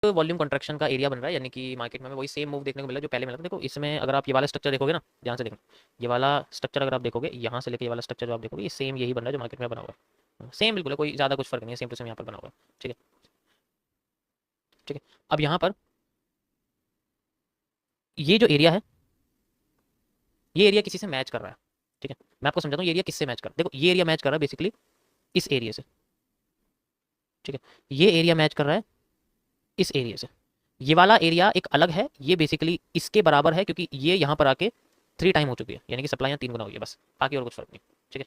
Volume contraction का area बन रहा है, यानी कि मार्केट में हमें वही सेम मूव देखने को मिला जो पहले मिला था। देखो इसमें अगर आप ये वाला स्ट्रक्चर देखोगे ना, ध्यान से देखना, ये वाला स्ट्रक्चर अगर आप देखोगे, यहाँ से लेके ये वाला स्ट्रक्चर जो आप देखोगे, ये सेम यही बन रहा है जो मार्केट में बना हुआ है। सेम बिल्कुल है, कोई ज़्यादा कुछ फर्क नहीं है, सेम टू सेम यहाँ पर बना हुआ है। ठीक है, ठीक है। अब यहाँ पर ये जो एरिया है, ये एरिया किसी से मैच कर रहा है। ठीक है, मैं आपको समझाता हूँ ये एरिया किससे मैच कर रहा है। देखो ये एरिया मैच कर रहा है बेसिकली इस एरिया से। ठीक है, ये एरिया मैच कर रहा है इस एरिया से। ये वाला एरिया एक अलग है, ये बेसिकली इसके बराबर है क्योंकि ये यहाँ पर आके 3 टाइम हो चुकी है, यानी कि सप्लाई यहाँ 3 गुना हुई है, बस बाकी और कुछ फर्क नहीं। ठीक है,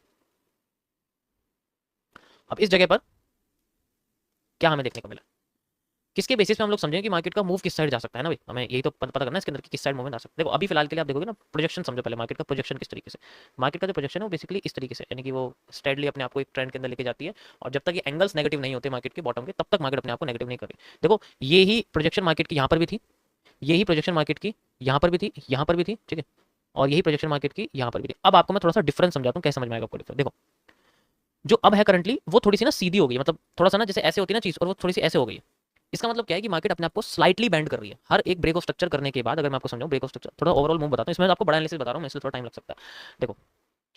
अब इस जगह पर क्या हमें देखने को मिला, किसके बेसिस पे हम लोग समझें कि मार्केट का मूव किस साइड जा सकता है ना भाई, हमें यही तो पता करना है इसके अंदर कि किस साइड मूवमेंट आ सकता है। देखो अभी फिलहाल के लिए आप देखोगे ना, प्रोजेक्शन समझो पहले, मार्केट का प्रोजेक्शन किस तरीके से, मार्केट का जो प्रोजेक्शन है वो बेसिकली इस तरीके से, यानी कि वो स्ट्रेटली अपने आप को एक ट्रेंड के अंदर लेके जाती है, और जब तक ये एंगल्स नेगेटिव नहीं होते मार्केट के बॉटम के, तब तक मार्केट अपने आप को नेगेटिव नहीं कर रही। देखो ये ही प्रोजेक्शन मार्केट की यहाँ पर भी थी, यही प्रोजेक्शन मार्केट की यहाँ पर भी थी, यहाँ पर भी थी। ठीक है, और यही प्रोजेक्शन मार्केट की यहाँ पर भी थी। अब आपको मैं थोड़ा सा डिफरेंस समझाता हूँ, कैसे समझ में आएगा आपको डिफरेंस। देखो जो अब है करंटली वो थोड़ी सी ना सीधी हो गई, मतलब थोड़ा सा ना जैसे ऐसे होती है ना चीज़, और वो थोड़ी सी ऐसे हो गई है। इसका मतलब क्या है कि मार्केट अपने आप को स्लाइटली बेंड कर रही है हर एक ब्रेक ऑफ स्ट्रक्चर करने के बाद। अगर मैं आपको समझाऊं ब्रेक ऑफ स्ट्रक्चर, थोड़ा ओवरऑल मूव बताता हूँ, इसमें आपको बड़ा एनालिसिस बता रहा हूँ मैं, इसलिए थोड़ा टाइम लग सकता है। देखो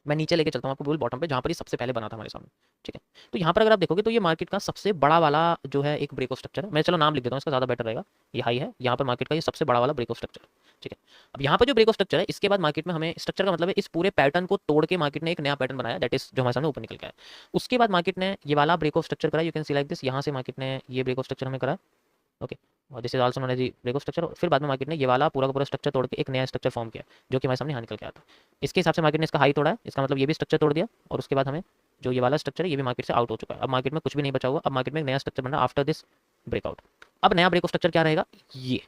मैं नीचे लेके चलता हूँ आपको बिल्कुल बॉटम पे, जहाँ पर ये सबसे पहले बना था हमारे सामने। ठीक है, तो यहाँ पर अगर आप देखोगे तो ये मार्केट का सबसे बड़ा वाला जो है एक ब्रेक ऑफ स्ट्रक्चर है। मैं चलो नाम लिख देता हूँ इसका, ज़्यादा बेटर रहेगा। ये हाई है, यहाँ पर मार्केट का ये सबसे बड़ा वाला ब्रेक ऑफ स्ट्रक्चर। ठीक है, अब यहाँ पर जो ब्रेक ऑफ स्ट्रक्चर है, इसके बाद मार्केट में हमें स्ट्रक्चर का मतलब है इस पूरे पैटर्न को तोड़ के मार्केट ने एक नया पैटर्न बनाया, दैट इज जो हमारे सामने ऊपर निकल गया है। उसके बाद मार्केट ने ये वाला ब्रेक ऑफ स्ट्रक्चर करा, you can see like this, यहाँ से मार्केट ने ये ब्रेक ऑफ स्ट्रक्चर हमें करा। ओके, और this is also known as break of structure. फिर बाद में मार्केट ने ये वाला पूरा का पूरा स्ट्रक्चर तोड़ के एक नया स्ट्रक्चर फॉर्म किया, जो कि हमारे सामने यहाँ निकल के आया था। इसके हिसाब से मार्केट ने इसका हाई तोड़ा है, इसका मतलब ये भी स्ट्रक्चर तोड़ दिया, और उसके बाद हमें जो ये वाला स्ट्रक्चर है ये भी मार्केट से आउट हो चुका है। अब मार्केट में कुछ भी नहीं बचा हुआ, अब मार्केट में एक नया स्ट्रक्चर बन रहा है आफ्टर दिस ब्रेकआउट। अब नया ब्रेक ऑफ स्ट्रक्चर क्या रहेगा, ये।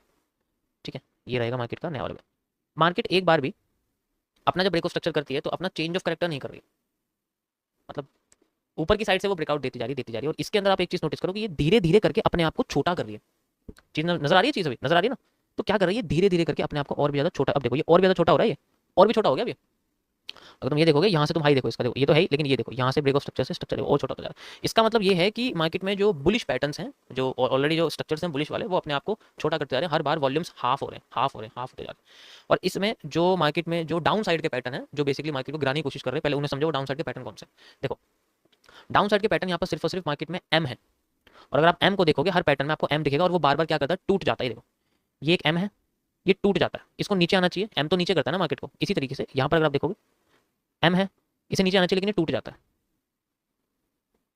ठीक है, ये रहेगा मार्केट का नया वाला। मार्केट एक बार भी अपना जब ब्रेक ऑफ स्ट्रक्चर करती है तो अपना चेंज ऑफ करेक्टर नहीं कर रही है, मतलब ऊपर की साइड से वो ब्रेकआउट देती जा रही, देती जा रही है। और इसके अंदर आप एक चीज नोटिस करो कि ये धीरे धीरे करके अपने आप को छोटा कर रही है। चीज नजर आ रही है, चीज अभी नजर आ रही है ना। तो क्या कर रही है, धीरे धीरे करके अपने आप को और भी ज्यादा छोटा, अब देखो ये और भी ज्यादा छोटा हो रहा है, ये और भी छोटा हो गया अभी। अगर तुम ये देखोगे यहाँ से, तुम हाई देखो इसका, देखो ये तो है ही, लेकिन ये देखो यहाँ से ब्रेक ऑफ स्ट्रक्चर से स्ट्रक्चर और छोटा हो जा रहा है। इसका मतलब ये है कि मार्केट में जो बुलिश पैटर्न्स हैं, जो ऑलरेडी जो स्ट्रक्चर्स हैं बुलिश वाले, वो अपने आप को छोटा करते जा रहे हैं। हर बार वॉल्यूम्स हाफ हो रहे हैं, हाफ हो रहे हैं, हाफ होते जा रहे हैं। और इसमें जो मार्केट में जो डाउन साइड के पैटर्न है, जो बेसिकली मार्केट को गिराने की कोशिश कर रहे हैं, पहले उन्हें समझो वो डाउन साइड के पैटर्न कौन से। देखो डाउन साइड के पैटर्न यहाँ पर सिर्फ और सिर्फ मार्केट में एम है, और अगर आप एम को देखोगे हर पैटर्न में आपको एम दिखेगा, और वो बार बार क्या करता है, टूट जाता है। देखो ये एक एम है, ये टूट जाता है, इसको नीचे आना चाहिए, एम तो नीचे करता है ना मार्केट को। इसी तरीके से यहाँ पर अगर आप देखोगे एम है, इसे नीचे आना चाहिए लेकिन ये टूट जाता है।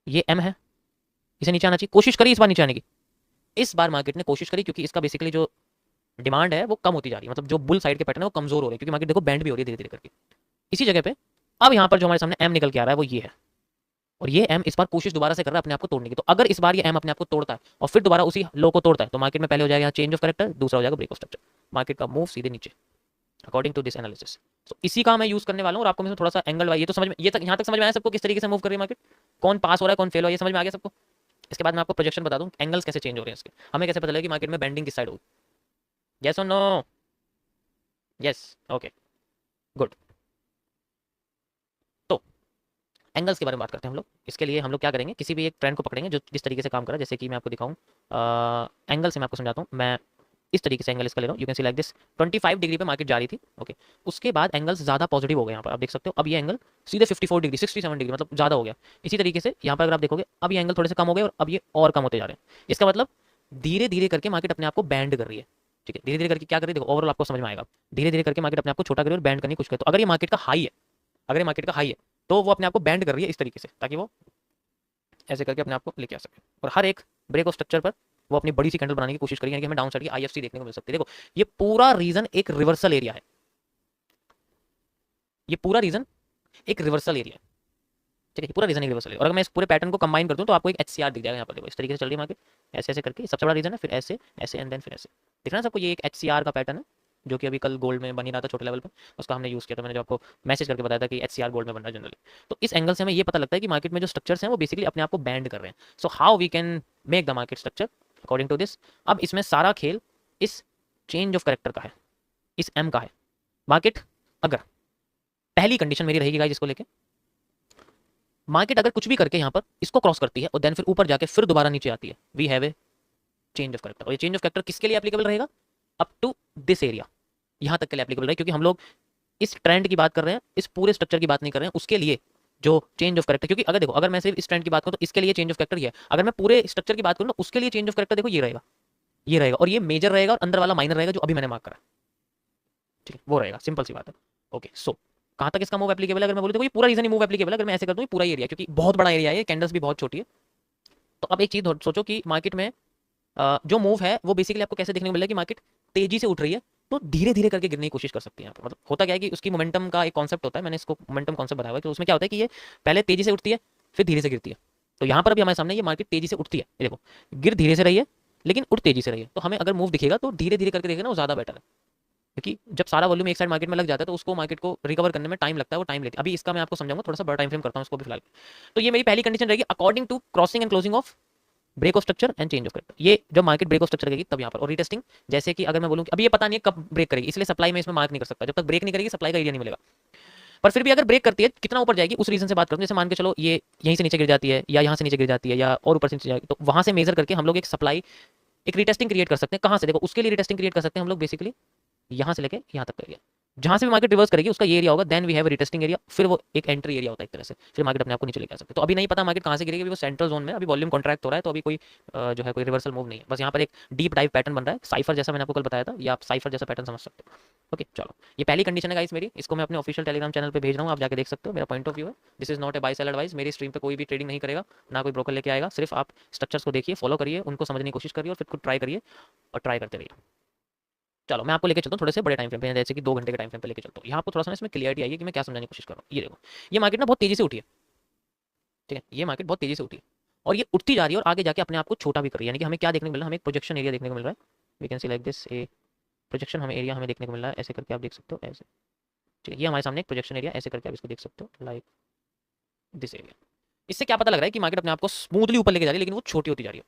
ये एम है, इसे नीचे आना चाहिए, कोशिश करी इस बार नीचे आने की, इस बार मार्केट ने कोशिश करी, क्योंकि इसका बेसिकली जो डिमांड है वो कम होती जा रही है, मतलब जो बुल साइड के पैटर्न है वो कमजोर हो रहे हैं, क्योंकि मार्केट देखो बैंड भी हो रही है धीरे धीरे करके। इसी जगह पे अब यहाँ पर जो हमारे सामने एम निकल के आ रहा है वो ये है, और ये एम इस बार कोशिश दोबारा से कर रहा है अपने आप को तोड़ने की। तो अगर इस बार ये एम अपने आप को तोड़ता है और फिर दोबारा उसी लो को तोड़ता है, तो मार्केट में पहले हो जाएगा यहाँ चेंज ऑफ करेक्टर, दूसरा हो जाएगा ब्रेक ऑफ स्ट्रक्चर, मार्केट का मूव सीधे नीचे अकॉर्डिंग टू दिस एनालिसिस। तो इसी का मैं यूज करने वाला हूँ, और आपको मैं थोड़ा सा एंगल वाइज, ये तो समझ में, ये तक यहाँ तक समझ में आया सबको किस तरीके से मूव कर रही है मार्केट, कौन पास हो रहा है कौन फेल हो रहा है, ये समझ में आ गया सबको। इसके बाद मैं आपको प्रोजेक्शन बता दूँ एंगल्स कैसे चेंज हो रहे हैं इसके, हमें कैसे पता चलेगा कि मार्केट में बेंडिंग किस साइड होगी। यस और नो, यस, ओके, गुड। तो एंगल्स के बारे में बात करते हैं हम लोग। इसके लिए हम लोग क्या करेंगे, किसी भी एक ट्रेंड को पकड़ेंगे जो जिस तरीके से काम कर रहा है। जैसे कि मैं आपको दिखाऊं एंगल से मैं आपको समझाता हूँ। मैं इस तरीके से एंगल इसका ले रहा हूँ, you can see like this, 25 degree पे मार्केट जा रही थी। ओके, उसके बाद एंगल्स ज़्यादा पॉजिटिव हो गए, यहाँ पर आप देख सकते हो। अब ये एंगल सीधे 54 डिग्री, 67 डिग्री, मतलब ज़्यादा हो गया। इसी तरीके से यहाँ पर अगर आप देखोगे अब ये एंगल थोड़े से कम हो गए, और अब ये और कम होते जा रहे हैं। इसका मतलब धीरे धीरे करके मार्केट अपने आप को बैंड कर रही है। ठीक है, धीरे धीरे करके क्या कर रही है, देखो ओवरऑल आपको समझ में आएगा। धीरे धीरे करके मार्केट अपने आप को छोटा करे और बैंड करने की कोशिश करे। तो अगर ये मार्केट का हाई है, अगर ये मार्केट का हाई है, तो वो अपने आप को बैंड कर रही है इस तरीके से, ताकि वो ऐसे करके अपने आप को लेके आ सके। और हर एक ब्रेक ऑफ स्ट्रक्चर पर वो अपनी बड़ी सी कैंडल बनाने की कोशिश करेगी, यानी कि हमें डाउन साइड की आईएफसी देखने को मिल सकती है। देखो ये पूरा रीजन एक रिवर्सल एरिया है, ये पूरा रीजन एक रिवर्सल एरिया है। ठीक है, पूरा रीजन एक रिवर्सल है। और अगर मैं इस पूरे पैटर्न को कंबाइन कर दूं तो आपको एक एचसीआर दिख जाएगा यहाँ पर। देखो इस तरीके से चल रही है मार्केट, ऐसे ऐसे करके, सबसे बड़ा रीजन है, फिर ऐसे ऐसे एंड देन फिर ऐसे। दिख रहा है सबको, ये एक एचसीआर का पैटर्न है, जो कि अभी कल गोल्ड में बन ही रहा था छोटे लेवल पे, उसका हमने यूज़ किया था। मैंने जो आपको मैसेज करके बताया था कि एचसीआर गोल्ड में बन रहा है जनरली। तो इस एंगल से हमें ये पता लगता है कि मार्केट में जो स्ट्रक्चर्स हैं वो बेसिकली अपने आप को बैंड कर रहे हैं। So how we can make the market structure according to this. अब इसमें सारा खेल इस चेंज ऑफ करेक्टर का है, इस एम का है। मार्केट अगर, पहली कंडीशन मेरी रहेगी गाइस इसको लेके, मार्केट अगर कुछ भी करके यहाँ पर इसको क्रॉस करती है और देन फिर ऊपर जाके फिर दोबारा नीचे आती है, we have a change of character. और ये चेंज ऑफ करेक्टर किसके लिए एप्लीकेबल रहेगा? अप टू दिस एरिया, यहाँ तक के लिए एप्लीकेबल रहेगा, क्योंकि हम लोग इस ट्रेंड की बात कर रहे हैं, इस पूरे स्ट्रक्चर की बात नहीं कर रहे हैं। उसके लिए जो चेंज ऑफ करेक्टर, क्योंकि अगर देखो, अगर मैं सिर्फ इस ट्रेंड की बात करूँ तो इसके लिए चेंज ऑफ करेक्टर ये है, अगर मैं पूरे स्ट्रक्चर की बात करूँ ना उसके लिए चेंज ऑफ करेक्टर देखो ये रहेगा, ये रहेगा, और ये मेजर रहेगा और अंदर वाला माइनर रहेगा जो अभी मैंने मार्क करा। ठीक है, वो रहेगा, सिंपल सी बात है। ओके, सो कहाँ तक इसका मूव एप्लीकेबल है? अगर मैं बोलूँ तो ये पूरा रीजन ही मूव एप्लीकेबल है। अगर मैं ऐसे कर दूँ पूरा एरिया, क्योंकि बहुत बड़ा एरिया है, कैंडल्स भी बहुत छोटी है। तो अब एक चीज सोचो कि मार्केट में जो मूव है वो बेसिकली आपको कैसे देखने को मिल रहा है कि मार्केट तेजी से उठ रही है तो धीरे धीरे करके गिरने की कोशिश कर सकती है। यहाँ पर मतलब होता क्या है कि उसकी मोमेंटम का एक कॉन्सेप्ट होता है, मैंने इसको मोमेंटम कॉन्सेप्ट बताया हुआ है। तो उसमें क्या होता है कि ये पहले तेजी से उठती है फिर धीरे से गिरती है। तो यहाँ पर अभी हमारे सामने ये मार्केट तेजी से उठती है, ये देखो गिर धीरे से रही है लेकिन उठ तेजी से रही है। तो हमें अगर मूव दिखेगा तो धीरे धीरे करके देखेगा ना, वो ज़्यादा बेटर है, क्योंकि जब सारा वॉल्यूम एक साइड मार्केट में लग जाता है तो उसको मार्केट को रिकवर करने में टाइम लगता है, वो टाइम लेती है। अभी इसका मैं आपको समझाऊंगा, थोड़ा सा बड़ा टाइम फ्रेम करता हूँ इसको भी फिलहाल। तो ये मेरी पहली कंडीशन रहेगी according to crossing and closing of break of structure and change of character. ये जब मार्केट ब्रेक ऑफ स्ट्रक्चर करेगी तब यहाँ पर। और रीटेस्टिंग, जैसे कि अगर मैं बोलूँ कि अभी ये पता नहीं है कब ब्रेक करेगी, इसलिए सप्लाई में इसमें मार्क नहीं कर सकता। जब तक ब्रेक नहीं करेगी सप्लाई का एरिया नहीं मिलेगा। पर फिर भी अगर ब्रेक करती है कितना ऊपर जाएगी उस रीजन से बात करूँ। जैसे मान के चलो ये यहीं से नीचे गिर जाती है या यहाँ से नीचे गिर जाती है या और ऊपर से नीचे जाएगी, तो वहां से मेजर करके हम लोग एक सप्लाई, एक रीटेस्टिंग क्रिएट कर सकते हैं। कहाँ से? देखो उसके लिए रीटेस्टिंग क्रिएट कर सकते हैं हम लोग बेसिकली यहाँ से लेके यहाँ तक करिए, जहां से भी मार्केट रिवर्स करेगी उसका ये एरिया होगा, then we have retesting area, फिर वो एक एंट्री एरिया होता है एक तरह से, फिर मार्केट अपने आप को नीचे लेके आ सकते हैं। तो अभी नहीं पता मार्केट कहां से गिरेगी, अभी वो सेंट्रल जोन में, अभी वॉल्यूम कॉन्ट्रैक्ट हो रहा है, तो अभी कोई जो है कोई रिवर्सल मूव नहीं है। बस यहाँ पर एक डीप डाइव पैटर्न बन रहा है, साइफर जैसा मैंने आपको कल बताया था, या आप साइफर जैसा पैटर्न समझ सकते हो। ओके चलो, ये पहली कंडीशन है गाइस मेरी, इसको मैं अपने ऑफिशियल टेलीग्राम चैनल पे भेज रहा हूँ, आप जाके देख सकते हो। मेरा पॉइंट ऑफ व्यू है, this is not a buy sell advice. मेरी स्ट्रीम पे कोई भी ट्रेडिंग नहीं करेगा, ना कोई ब्रोकर लेके आएगा। सिर्फ आप स्ट्रक्चर्स को देखिए, फॉलो करिए, उनको समझने की कोशिश करिए और फिर खुद ट्राई करिए और ट्राई करते रहिए। चलो मैं आपको लेके चलता हूँ थोड़े से बड़े टाइम फ्रेम पे, जैसे कि 2 घंटे के टाइम फ्रेम पे लेके चलता हूँ। यहाँ आपको थोड़ा सा इसमें क्लियरिटी आई है कि मैं क्या समझाने की कोशिश कर रहा हूँ। ये देखो, ये मार्केट ना बहुत तेजी से उठी है, ठीक है, ये मार्केट बहुत तेजी से उठी है और ये उठती जा रही है और आगे जाके अपने आप को छोटा भी कर रही है। यानी कि हमें क्या देखने को मिल रहा है? हमें एक प्रोजेक्शन एरिया देखने को मिल रहा है। We can see like this, a projection हमें एरिया हमें देखने को मिल रहा है, ऐसे करके आप देख सकते हो, ऐसे, ठीक है, ये हमारे सामने एक प्रोजेक्शन एरिया, ऐसे करके आप इसको देख सकते हो, लाइक दिस एरिया। इससे क्या पता लग रहा है कि मार्केट अपने आप को स्मूथली ऊपर लेके जा रही है, लेकिन वो छोटी होती जा रही है,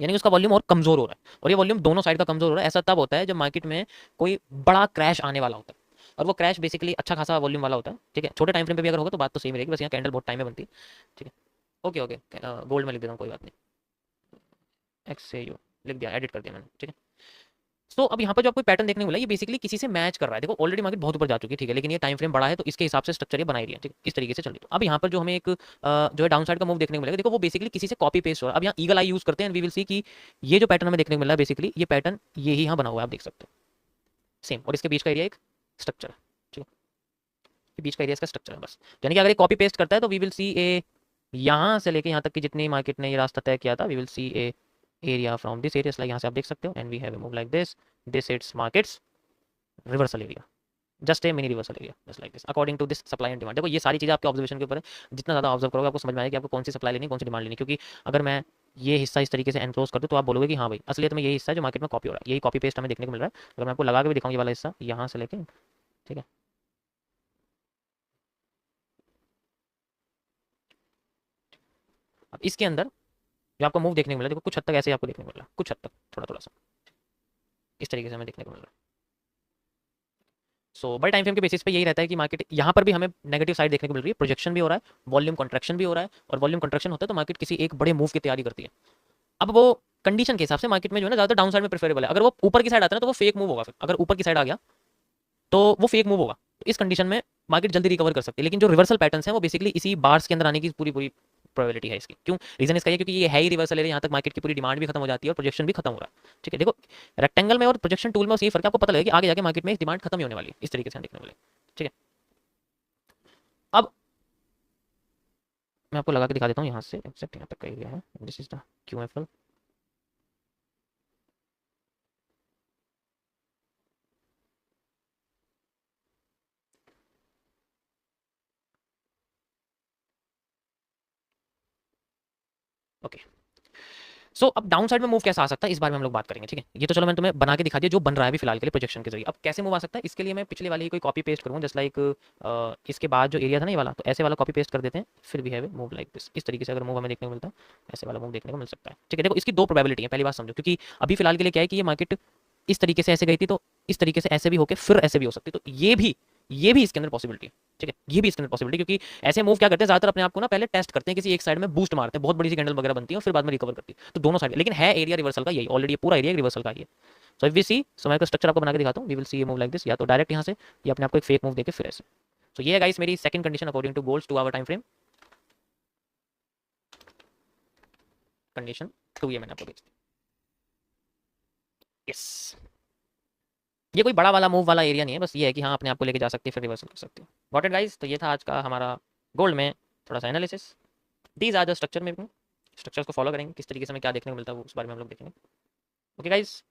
यानी कि उसका वॉल्यूम और कमजोर हो रहा है। और ये वॉल्यूम दोनों साइड का कमजोर हो रहा है। ऐसा तब होता है जब मार्केट में कोई बड़ा क्रैश आने वाला होता है, और वो क्रैश बेसिकली अच्छा खासा वॉल्यूम वाला होता है, ठीक है। छोटे टाइम फ्रेम पे भी अगर होगा तो बात तो सेम रहेगी, बस यहाँ कैंडल बहुत टाइम में बनती है, ठीक है। ओके ओके, गोल्ड में लिख देता हूँ, कोई बात नहीं, एक्स से यू लिख दिया, एडिट कर दिया मैंने, ठीक है। तो अब यहाँ पर जो आपको पैटर्न देखने को मिला, ये बेसिकली किसी से मैच कर रहा है। देखो ऑलरेडी मार्केट बहुत ऊपर जा चुकी है, ठीक है, लेकिन ये टाइम फ्रेम बड़ा है तो इसके हिसाब से स्ट्रक्चर ये बनाई रही है, ठीक है, इस तरीके से चल रही है। अब यहाँ पर जो हमें एक जो है डाउन साइड का मूव देखने को मिलेगा, देखो वो बेसिकली किसी से कॉपी पेस्ट हो रहा है। अब यहाँ ईगल आई यूज करते हैं, वी विल सी कि ये जो पैटर्न हमें देखने को मिला है बेसिकली ये पैटर्न ये ही यहाँ बना हुआ है, आप देख सकते हो सेम, और इसके बीच का एरिया एक स्ट्रक्चर है, ठीक है, ये बीच का एरिया इसका स्ट्रक्चर है बस। यानी कि अगर ये कॉपी पेस्ट करता है तो वी विल सी ए, यहाँ से लेके यहाँ तक की जितनी मार्केट ने ये रास्ता तय किया था, we will see a area from this area, like यहाँ से आप देख सकते हो, and we have a move like this it's markets reversal area, just a mini reversal area, just like this according to this supply and demand. देखो ये सारी चीज़ें आपके ऑब्जर्वेशन के ऊपर है, जितना ज़्यादा ऑब्जर्व करोगे आपको समझ में आएगा कि आपको कौन सी सप्लाई लेनी, कौन सी डिमांड लेनी। क्योंकि अगर मैं ये हिस्सा इस तरीके से एनक्लोज कर दूँ तो आप बोलोगे कि हाँ भाई असलियत में यही हिस्सा है जो मार्केट में कॉपी हो रहा है, यही कॉपी पेस्ट हमें देखने को मिल रहा है। अगर मैं आपको लगा के भी दिखाऊँ ये वाला हिस्सा यहाँ से लेके, ठीक है, अब इसके अंदर जो आपको मूव देखने को मिला, देखो कुछ हद तक ऐसे आपको देखने को मिला, कुछ हद तक थोड़ा थोड़ा सा इस तरीके से हमें देखने को मिल रहा है। सो बड़े टाइम फ्रेम के बेसिस पे यही रहता है कि मार्केट यहाँ पर भी हमें नेगेटिव साइड देखने को मिल रही है, प्रोजेक्शन भी हो रहा है, वॉल्यूम कॉन्ट्रैक्शन भी हो रहा है, और वॉल्यूम कॉन्ट्रैक्शन होता है तो मार्केट किसी एक बड़े मूव की तैयारी करती है। अब वो कंडीशन के हिसाब से मार्केट में जो है ना ज़्यादा डाउन साइड में प्रेफरेबल है। अगर वो ऊपर की साइड आता है ना तो वो फेक मूव होगा, फिर अगर ऊपर की साइड आ गया तो वो फेक मूव होगा। तो इस कंडीशन में मार्केट जल्दी रिकवर कर सकती है, लेकिन जो रिवर्सल पैटर्न्स हैं वो बेसिकली इसी बार्स के अंदर आने की पूरी पूरी प्रोबेबिलिटी है इसकी। क्यों? रीजन इसका ये क्योंकि ये है ही रिवर्सल एरिया, यहाँ तक मार्केट की पूरी डिमांड भी खत्म हो जाती है और प्रोजेक्शन भी खत्म हो रहा है, ठीक है। देखो रेक्टेंगल में और प्रोजेक्शन टूल में उसी फर्क है, आपको पता लगेगा कि आगे जाके मार्केट में डिमांड खत्म ही होने वाली है, इस तरीके से देखने वाले, ठीक है। अब मैं आपको लगा के दिखा देता हूँ यहाँ से एक्जैक्ट यहाँ तक का एरिया है, this is the QFL। Okay, so अब डाउन साइड में मूव कैसा आ सकता है इस बारे में हम लोग बात करेंगे, ठीक है। ये तो चलो मैंने तुम्हें बना के दिखा दिया जो बन रहा है अभी फिलहाल के लिए प्रोजेक्शन के जरिए। अब कैसे मूव आ सकता है इसके लिए मैं पिछले वाली कोई कॉपी पेस्ट करूँगा, जस्ट लाइक इसके बाद जो एरिया था ना ये वाला, तो ऐसे वाला कॉपी पेस्ट कर देते हैं, फिर भी है मूव लाइक दिस, इस तरीके से अगर मूव हमें देखने को मिलता है ऐसे वाला मूव देखने को मिल सकता है, ठीक है। देखो इसकी 2 प्रोबेबिलिटी है, पहली बात समझो, क्योंकि अभी फिलहाल के लिए क्या है कि ये मार्केट इस तरीके से ऐसे गई थी तो इस तरीके से ऐसे भी होकर फिर ऐसे भी हो सकती, तो ये भी ये भी इसके अंदर पॉसिबिलिटी है, ठीक है, ये भी इसके अंदर पॉसिबिलिटी, क्योंकि ऐसे मूव क्या करते हैं ज़्यादातर अपने आप को ना पहले टेस्ट करते हैं, किसी एक साइड में बूस्ट मारते हैं, बहुत बड़ी सी कैंडल वगैरह बनती है और फिर बाद में रिकवर करती है, तो दोनों साइड, लेकिन है एरिया रिवर्सल का यही, ऑलरेडी पूरा एरिया रिवर्सल का ही है। सो इफ वी सी, सो मैं इसका स्ट्रक्चर आपको बना के दिखाता हूँ, we will see a move like this, या तो डायरेक्ट यहाँ से या अपने आपको एक फेक मूव देके फिर ऐसे। सो ये है गाइस मेरी second condition according to gold's 2 hour time frame. Condition 2 ये मैंने आपको भेज दी। यस, ये कोई बड़ा वाला मूव वाला एरिया नहीं है, बस ये है कि हाँ अपने आप को लेके जा सकती है फिर रिवर्सल कर सकती है। गॉट इट गाइस, तो ये था आज का हमारा गोल्ड में थोड़ा सा analysis. These are the structure में, स्ट्रक्चर्स को फॉलो करेंगे, किस तरीके से हमें क्या देखने को मिलता है वो उस बारे में हम लोग देखेंगे। ओके गाइस,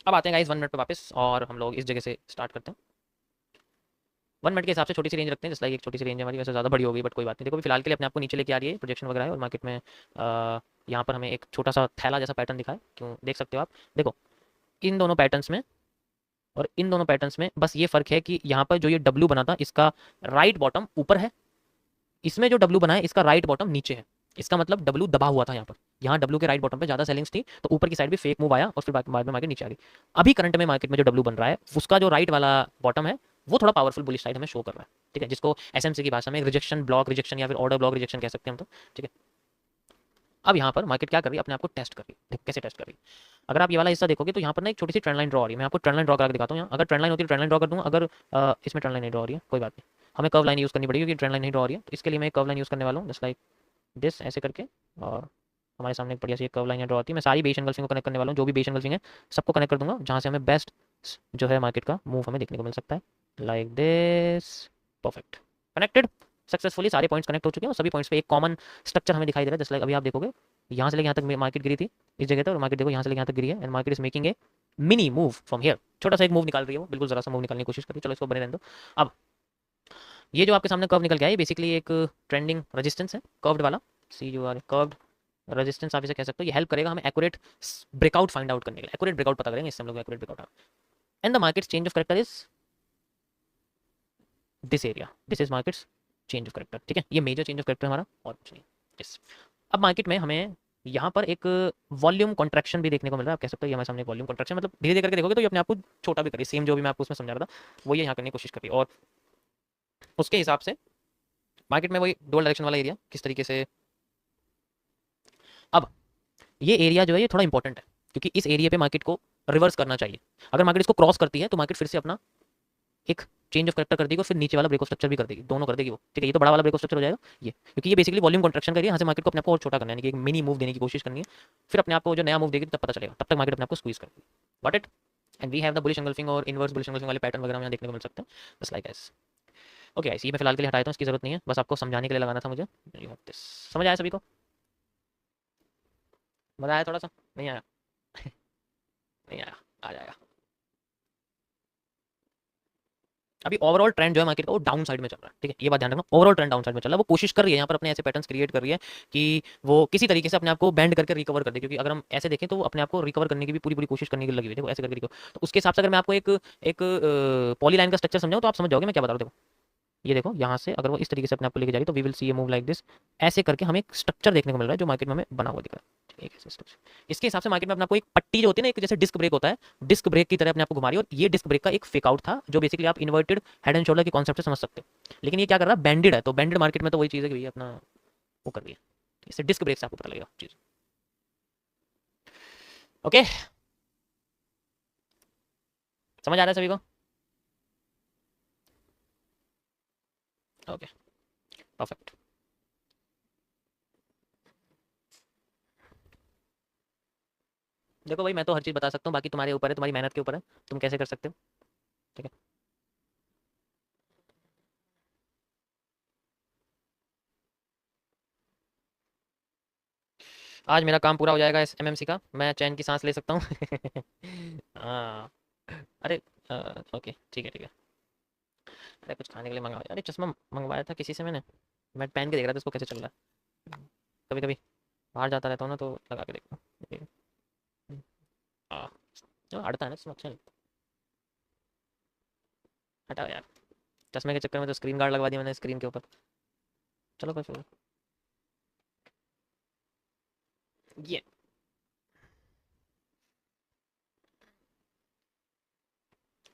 अब आते हैं गाइस 1 मिनट पे वापस, और हम लोग इस जगह से स्टार्ट करते हैं। 1 मिनट के हिसाब से छोटी सी रेंज रखते हैं, जैसे लाइक एक छोटी सी रेंज हमारी, वैसे ज़्यादा बड़ी हो गई बट कोई बात नहीं। देखो फिलहाल के लिए अपने आपको नीचे लेके आ रही है, प्रोजेक्शन वगैरह है और मार्केट में यहाँ पर हमें एक छोटा सा थैला जैसा पैटर्न दिखा है, क्यों देख सकते हो आप। देखो इन दोनों पैटर्न्स में और इन दोनों पैटर्न्स में बस ये फर्क है कि यहाँ पर जो ये डब्ल्यू बना था इसका राइट बॉटम ऊपर है, इसमें जो डब्ल्यू बना है इसका राइट बॉटम नीचे है। इसका मतलब डब्ल्यू दबा हुआ था यहाँ पर, यहाँ डब्ल्यू के राइट बॉटम पे ज्यादा सेलिंग्स थी, तो ऊपर की साइड भी फेक मूव आया और फिर बाद में मार्केट नीचे आ गई। अभी करंट में मार्केट में जो डब्ल्यू बन रहा है उसका जो राइट वाला बॉटम है वो थोड़ा पावरफुल बुलिश साइड हमें शो कर रहा है, ठीक है, जिसको एसएमसी की भाषा में रिजेक्शन ब्लॉक रिजेक्शन या फिर ऑर्डर ब्लॉक रिजेक्शन कह सकते हैं हम तो, ठीक है। अब यहाँ पर मार्केट क्या कर रही है, अपने आप को टेस्ट कर रही है। कैसे टेस्ट कर रही है, अगर आप ये वाला हिस्सा देखोगे तो यहाँ पर ना एक छोटी सी ट्रेंड लाइन ड्रॉ हो रही है। मैं आपको ट्रेंड लाइन ड्रॉ करके दिखाता हूँ। यहाँ अगर ट्रेंड लाइन होती है ट्रेंड लाइन ड्रॉ कर दूँ, अगर इसमें ट्रेंड लाइन नहीं ड्रॉ हो रही है कोई बात नहीं, हमें कर्व लाइन यूज़ करनी पड़ेगी क्योंकि ट्रेंड लाइन नहीं ड्रॉ हो रही है, तो इसके लिए मैं एक कर्व लाइन यूज़ करने वाला हूँ, जस्ट लाइक दिस, ऐसे करके। और हमारे सामने एक बढ़िया सी एक कर्व लाइन ड्रॉ होती है। मैं सारी बेस एंगल्फिंग को कनेक्ट करने वाला हूँ, जो भी बेस एंगल्फिंग है सबको कनेक्ट कर दूंगा, जहाँ से हमें बेस्ट जो है मार्केट का मूव हमें देखने को मिल सकता है, like this. Perfect, connected successfully, सारे पॉइंट्स कनेक्ट हो चुके हैं और सभी पॉइंट्स पे एक कॉमन स्ट्रक्चर हमें दिखाई दे रहा है। जस्ट लाइक अभी आप देखोगे यहाँ से लेके यहाँ तक मार्केट गिरी थी इस जगह पे, और मार्केट देखो यहाँ से लेके यहाँ तक गिरी है, and market is making a mini move from here. छोटा सा एक मूव निकाल रही है वो, बिल्कुल जरा सा मूव निकालने की कोशिश कर रही है, चलो इसको बने रहने दो। अब ये जो आपके सामने कर्व निकल के आया है बेसिकली एक ट्रेंडिंग रेजिस्टेंस है, कर्व्ड वाला, सी यू आर कर्व्ड रेजिस्टेंस आप इसे कह सकते हो। ये हेल्प करेगा हमें एक्यूरेट ब्रेकआउट फाइंड आउट करने के लिए, एक्यूरेट ब्रेकआउट पता करेंगे इससे हम लोग accurate breakout. And the markets change of character is this area, this is markets change of character, ठीक है, ये मेजर चेंज ऑफ करेक्टर हमारा और कुछ नहीं। यस, अब मार्केट में हमें यहाँ पर एक वॉल्यूम कॉन्ट्रैक्शन भी देखने को मिल रहा है। आप कह सकते हो ये हमारे सामने वॉल्यूम कॉन्ट्रैक्शन, मतलब धीरे धीरे करके देखोगे तो ये अपने आप को छोटा भी करिए, सेम जो भी मैं आपको उसमें समझा रहा था वो ये यहाँ करने की कोशिश कर रही है। और उसके हिसाब से मार्केट में वही डबल डायरेक्शन वाला एरिया किस तरीके से, अब ये एरिया जो है ये थोड़ा इंपॉर्टेंट है क्योंकि इस एरिया पे मार्केट को रिवर्स करना चाहिए। अगर मार्केट इसको क्रॉस करती है तो मार्केट फिर से अपना एक चेंज ऑफ करेक्टर कर देगी और फिर नीचे वाला ब्रेक ऑफ स्ट्रक्चर भी कर देगी, दोनों कर देगी वो, ठीक है। ये तो बड़ा वाला ब्रेक ऑफ स्ट्रक्चर हो जाएगा ये, क्योंकि ये बेसिकली वॉल्यूम कॉन्ट्रैक्शन करिए, यहाँ से मार्केट को अपने आप को और छोटा करना है, यानी कि एक मिनी मूव देने की कोशिश करनी है, फिर अपने आप को जो नया मूव देगी तब पता चलेगा, तब तक मार्केट अपने आप को स्क्वीज करेगी। Got it, and we have the bullish engulfing और इनवर्स बुलिश एंगल्फिंग वाले पैटर्न वगैरह यहाँ देखने को मिल सकते हैं, बस लाइक एस। ओके गाइस, ये मैं फिलहाल के लिए हटाता हूँ, इसकी जरूरत नहीं है, बस आपको समझाने के लिए लगाना था मुझे। समझ आया सभी को, मजा आया थोड़ा सा, नहीं आया? नहीं आया, आ जाएगा। अभी ओवरऑल ट्रेंड जो है मार्केट का वो डाउन साइड में चल रहा है, ठीक है, ये बात ध्यान रखना, ओवरऑल ट्रेंड डाउन साइड में चल रहा है। वो कोशिश कर रही है यहाँ पर अपने ऐसे पैटर्न्स क्रिएट कर रही है कि वो किसी तरीके से अपने आप को बेंड करके रिकवर कर दे, क्योंकि अगर हम ऐसे देखें तो वो अपने आप को रिकवर करने की भी पूरी पूरी कोशिश करने की लगी हुई है, देखो ऐसे करके रिकवर। तो उसके हिसाब से अगर मैं आपको एक पॉली लाइन का स्ट्रक्चर समझाऊँ तो आप समझ जाओगे मैं क्या बता रहा हूँ। देखो ये देखो यहाँ से अगर वो इस तरीके से अपने आप को लेके जा रही है तो we will see a move like this, ऐसे करके हमें एक स्ट्रक्चर देखने को मिल रहा है जो मार्केट में हमें बना हुआ दिख रहा है, ठीक है, ऐसे स्ट्रक्चर। इसके हिसाब से मार्केट में अपने आपको एक पट्टी जो होती है ना, एक जैसे डिस्क ब्रेक होता है, डिस्क ब्रेक की तरह अपने आपको घुमा रही है, और ये डिस्क ब्रेक का एक फेक आउट था जो बेसिकली आप इन्वर्टेड हेड एंड शोल्डर के कॉन्सेप्ट से समझ सकते हो। लेकिन ये क्या कर रहा है, बैंडेड है, तो बैंडेड मार्केट में तो वही चीज़ है कि भैया अपना वो कर रही है, इससे डिस्क ब्रेक से आपको पता लगेगा चीज़। ओके, समझ आ रहा है सभी को? Okay, perfect. देखो भाई मैं तो हर चीज़ बता सकता हूँ, बाकी तुम्हारे ऊपर है, तुम्हारी मेहनत के ऊपर है, तुम कैसे कर सकते हो, ठीक है। आज मेरा काम पूरा हो जाएगा इस एमएमसी का, मैं चैन की सांस ले सकता हूँ। हाँ, अरे ओके ठीक है ठीक है। अरे कुछ खाने के लिए मंगवाया, अरे चश्मा मंगवाया था किसी से मैंने, मैं पहन के देख रहा था इसको कैसे चल रहा है, कभी कभी बाहर जाता रहता हूँ ना तो लगा के देखता हूँ। हाँ, अड़ता है ना चश्मा, अच्छा नहीं, हटाओ यार, चश्मे के चक्कर में तो स्क्रीन गार्ड लगवा दिया मैंने स्क्रीन के ऊपर। चलो कोई छोड़ो। ये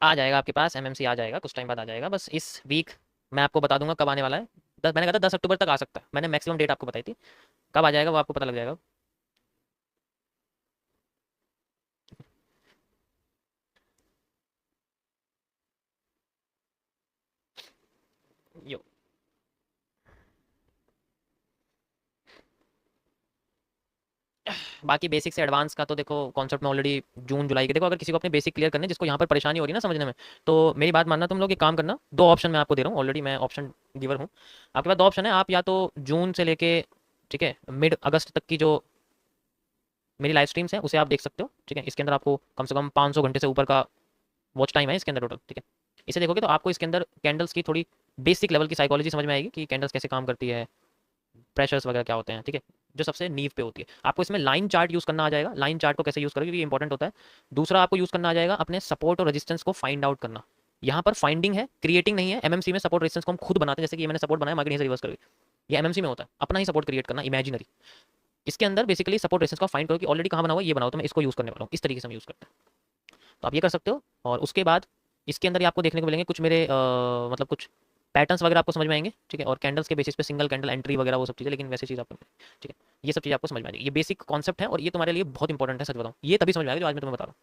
आ जाएगा आपके पास, एमएमसी आ जाएगा, कुछ टाइम बाद आ जाएगा। बस इस वीक मैं आपको बता दूंगा कब आने वाला है। मैंने कहा था 10 अक्टूबर तक आ सकता है, मैंने मैक्सिमम डेट आपको बताई थी। कब आ जाएगा वो आपको पता लग जाएगा। यो, बाकी बेसिक से एडवांस का तो देखो कॉन्सेप्ट में ऑलरेडी जून जुलाई के देखो, अगर किसी को अपने बेसिक क्लियर करने जिसको यहाँ पर परेशानी हो रही है ना समझने में, तो मेरी बात मानना, तुम लोग एक काम करना, दो ऑप्शन मैं आपको दे रहा हूँ, ऑलरेडी मैं ऑप्शन गिवर हूँ। आपके पास दो ऑप्शन है, आप या तो जून से लेके, ठीक है, मिड अगस्त तक की जो मेरी लाइव स्ट्रीम्स है उसे आप देख सकते हो, ठीक है। इसके अंदर आपको कम से कम 500 घंटे से ऊपर का वॉच टाइम है इसके अंदर टोटल, ठीक है। इसे देखोगे तो आपको इसके अंदर कैंडल्स की थोड़ी बेसिक लेवल की साइकोलॉजी समझ में आएगी कि कैंडल्स कैसे काम करती है, प्रेशर्स वगैरह क्या होते हैं, ठीक है, जो सबसे नींव पे होती है। आपको इसमें लाइन चार्ट यूज़ करना आ जाएगा, लाइन चार्ट को कैसे यूज़ करोगे ये इंपॉर्टेंट होता है। दूसरा आपको यूज़ करना आ जाएगा अपने सपोर्ट और रेजिस्टेंस को फाइंड आउट करना। यहाँ पर फाइंडिंग है, क्रिएटिंग नहीं है। एमएमसी में सपोर्ट रेजिस्टेंस को हम खुद बनाते हैं, जैसे कि ये मैंने सपोर्ट बनाया, मार्केट से रिवर्स कर गई, ये एमएमसी में होता है, अपना ही सपोर्ट क्रिएट करना, इमेजिनरी। इसके अंदर बेसिकली सपोर्ट रेजिस्टेंस को फाइंड करो कि ऑलरेडी कहाँ बना हुआ है, ये बनाओ, तो मैं इसको यूज़ करने वाला हूँ, इस तरीके से हम यूज़ करते हैं। तो आप ये कर सकते हो। और उसके बाद इसके अंदर ही आपको देखने को मिलेंगे कुछ मेरे मतलब कुछ पैटर्न्स वगैरह आपको समझ में आएंगे, ठीक है। और कैंडल्स के बेसिस पे सिंगल कैंडल एंट्री वगैरह वो सब चीज़ें, लेकिन वैसी चीज़ आपको, ठीक है, ये सब चीज़ आपको समझ में आ जाएगी। ये बेसिक कॉन्सेप्ट है और ये तुम्हारे लिए बहुत इंपॉर्टेंट है, सच बताऊँ, ये तभी समझ में आएगा जो आज मैं तुम्हें बता रहा हूँ,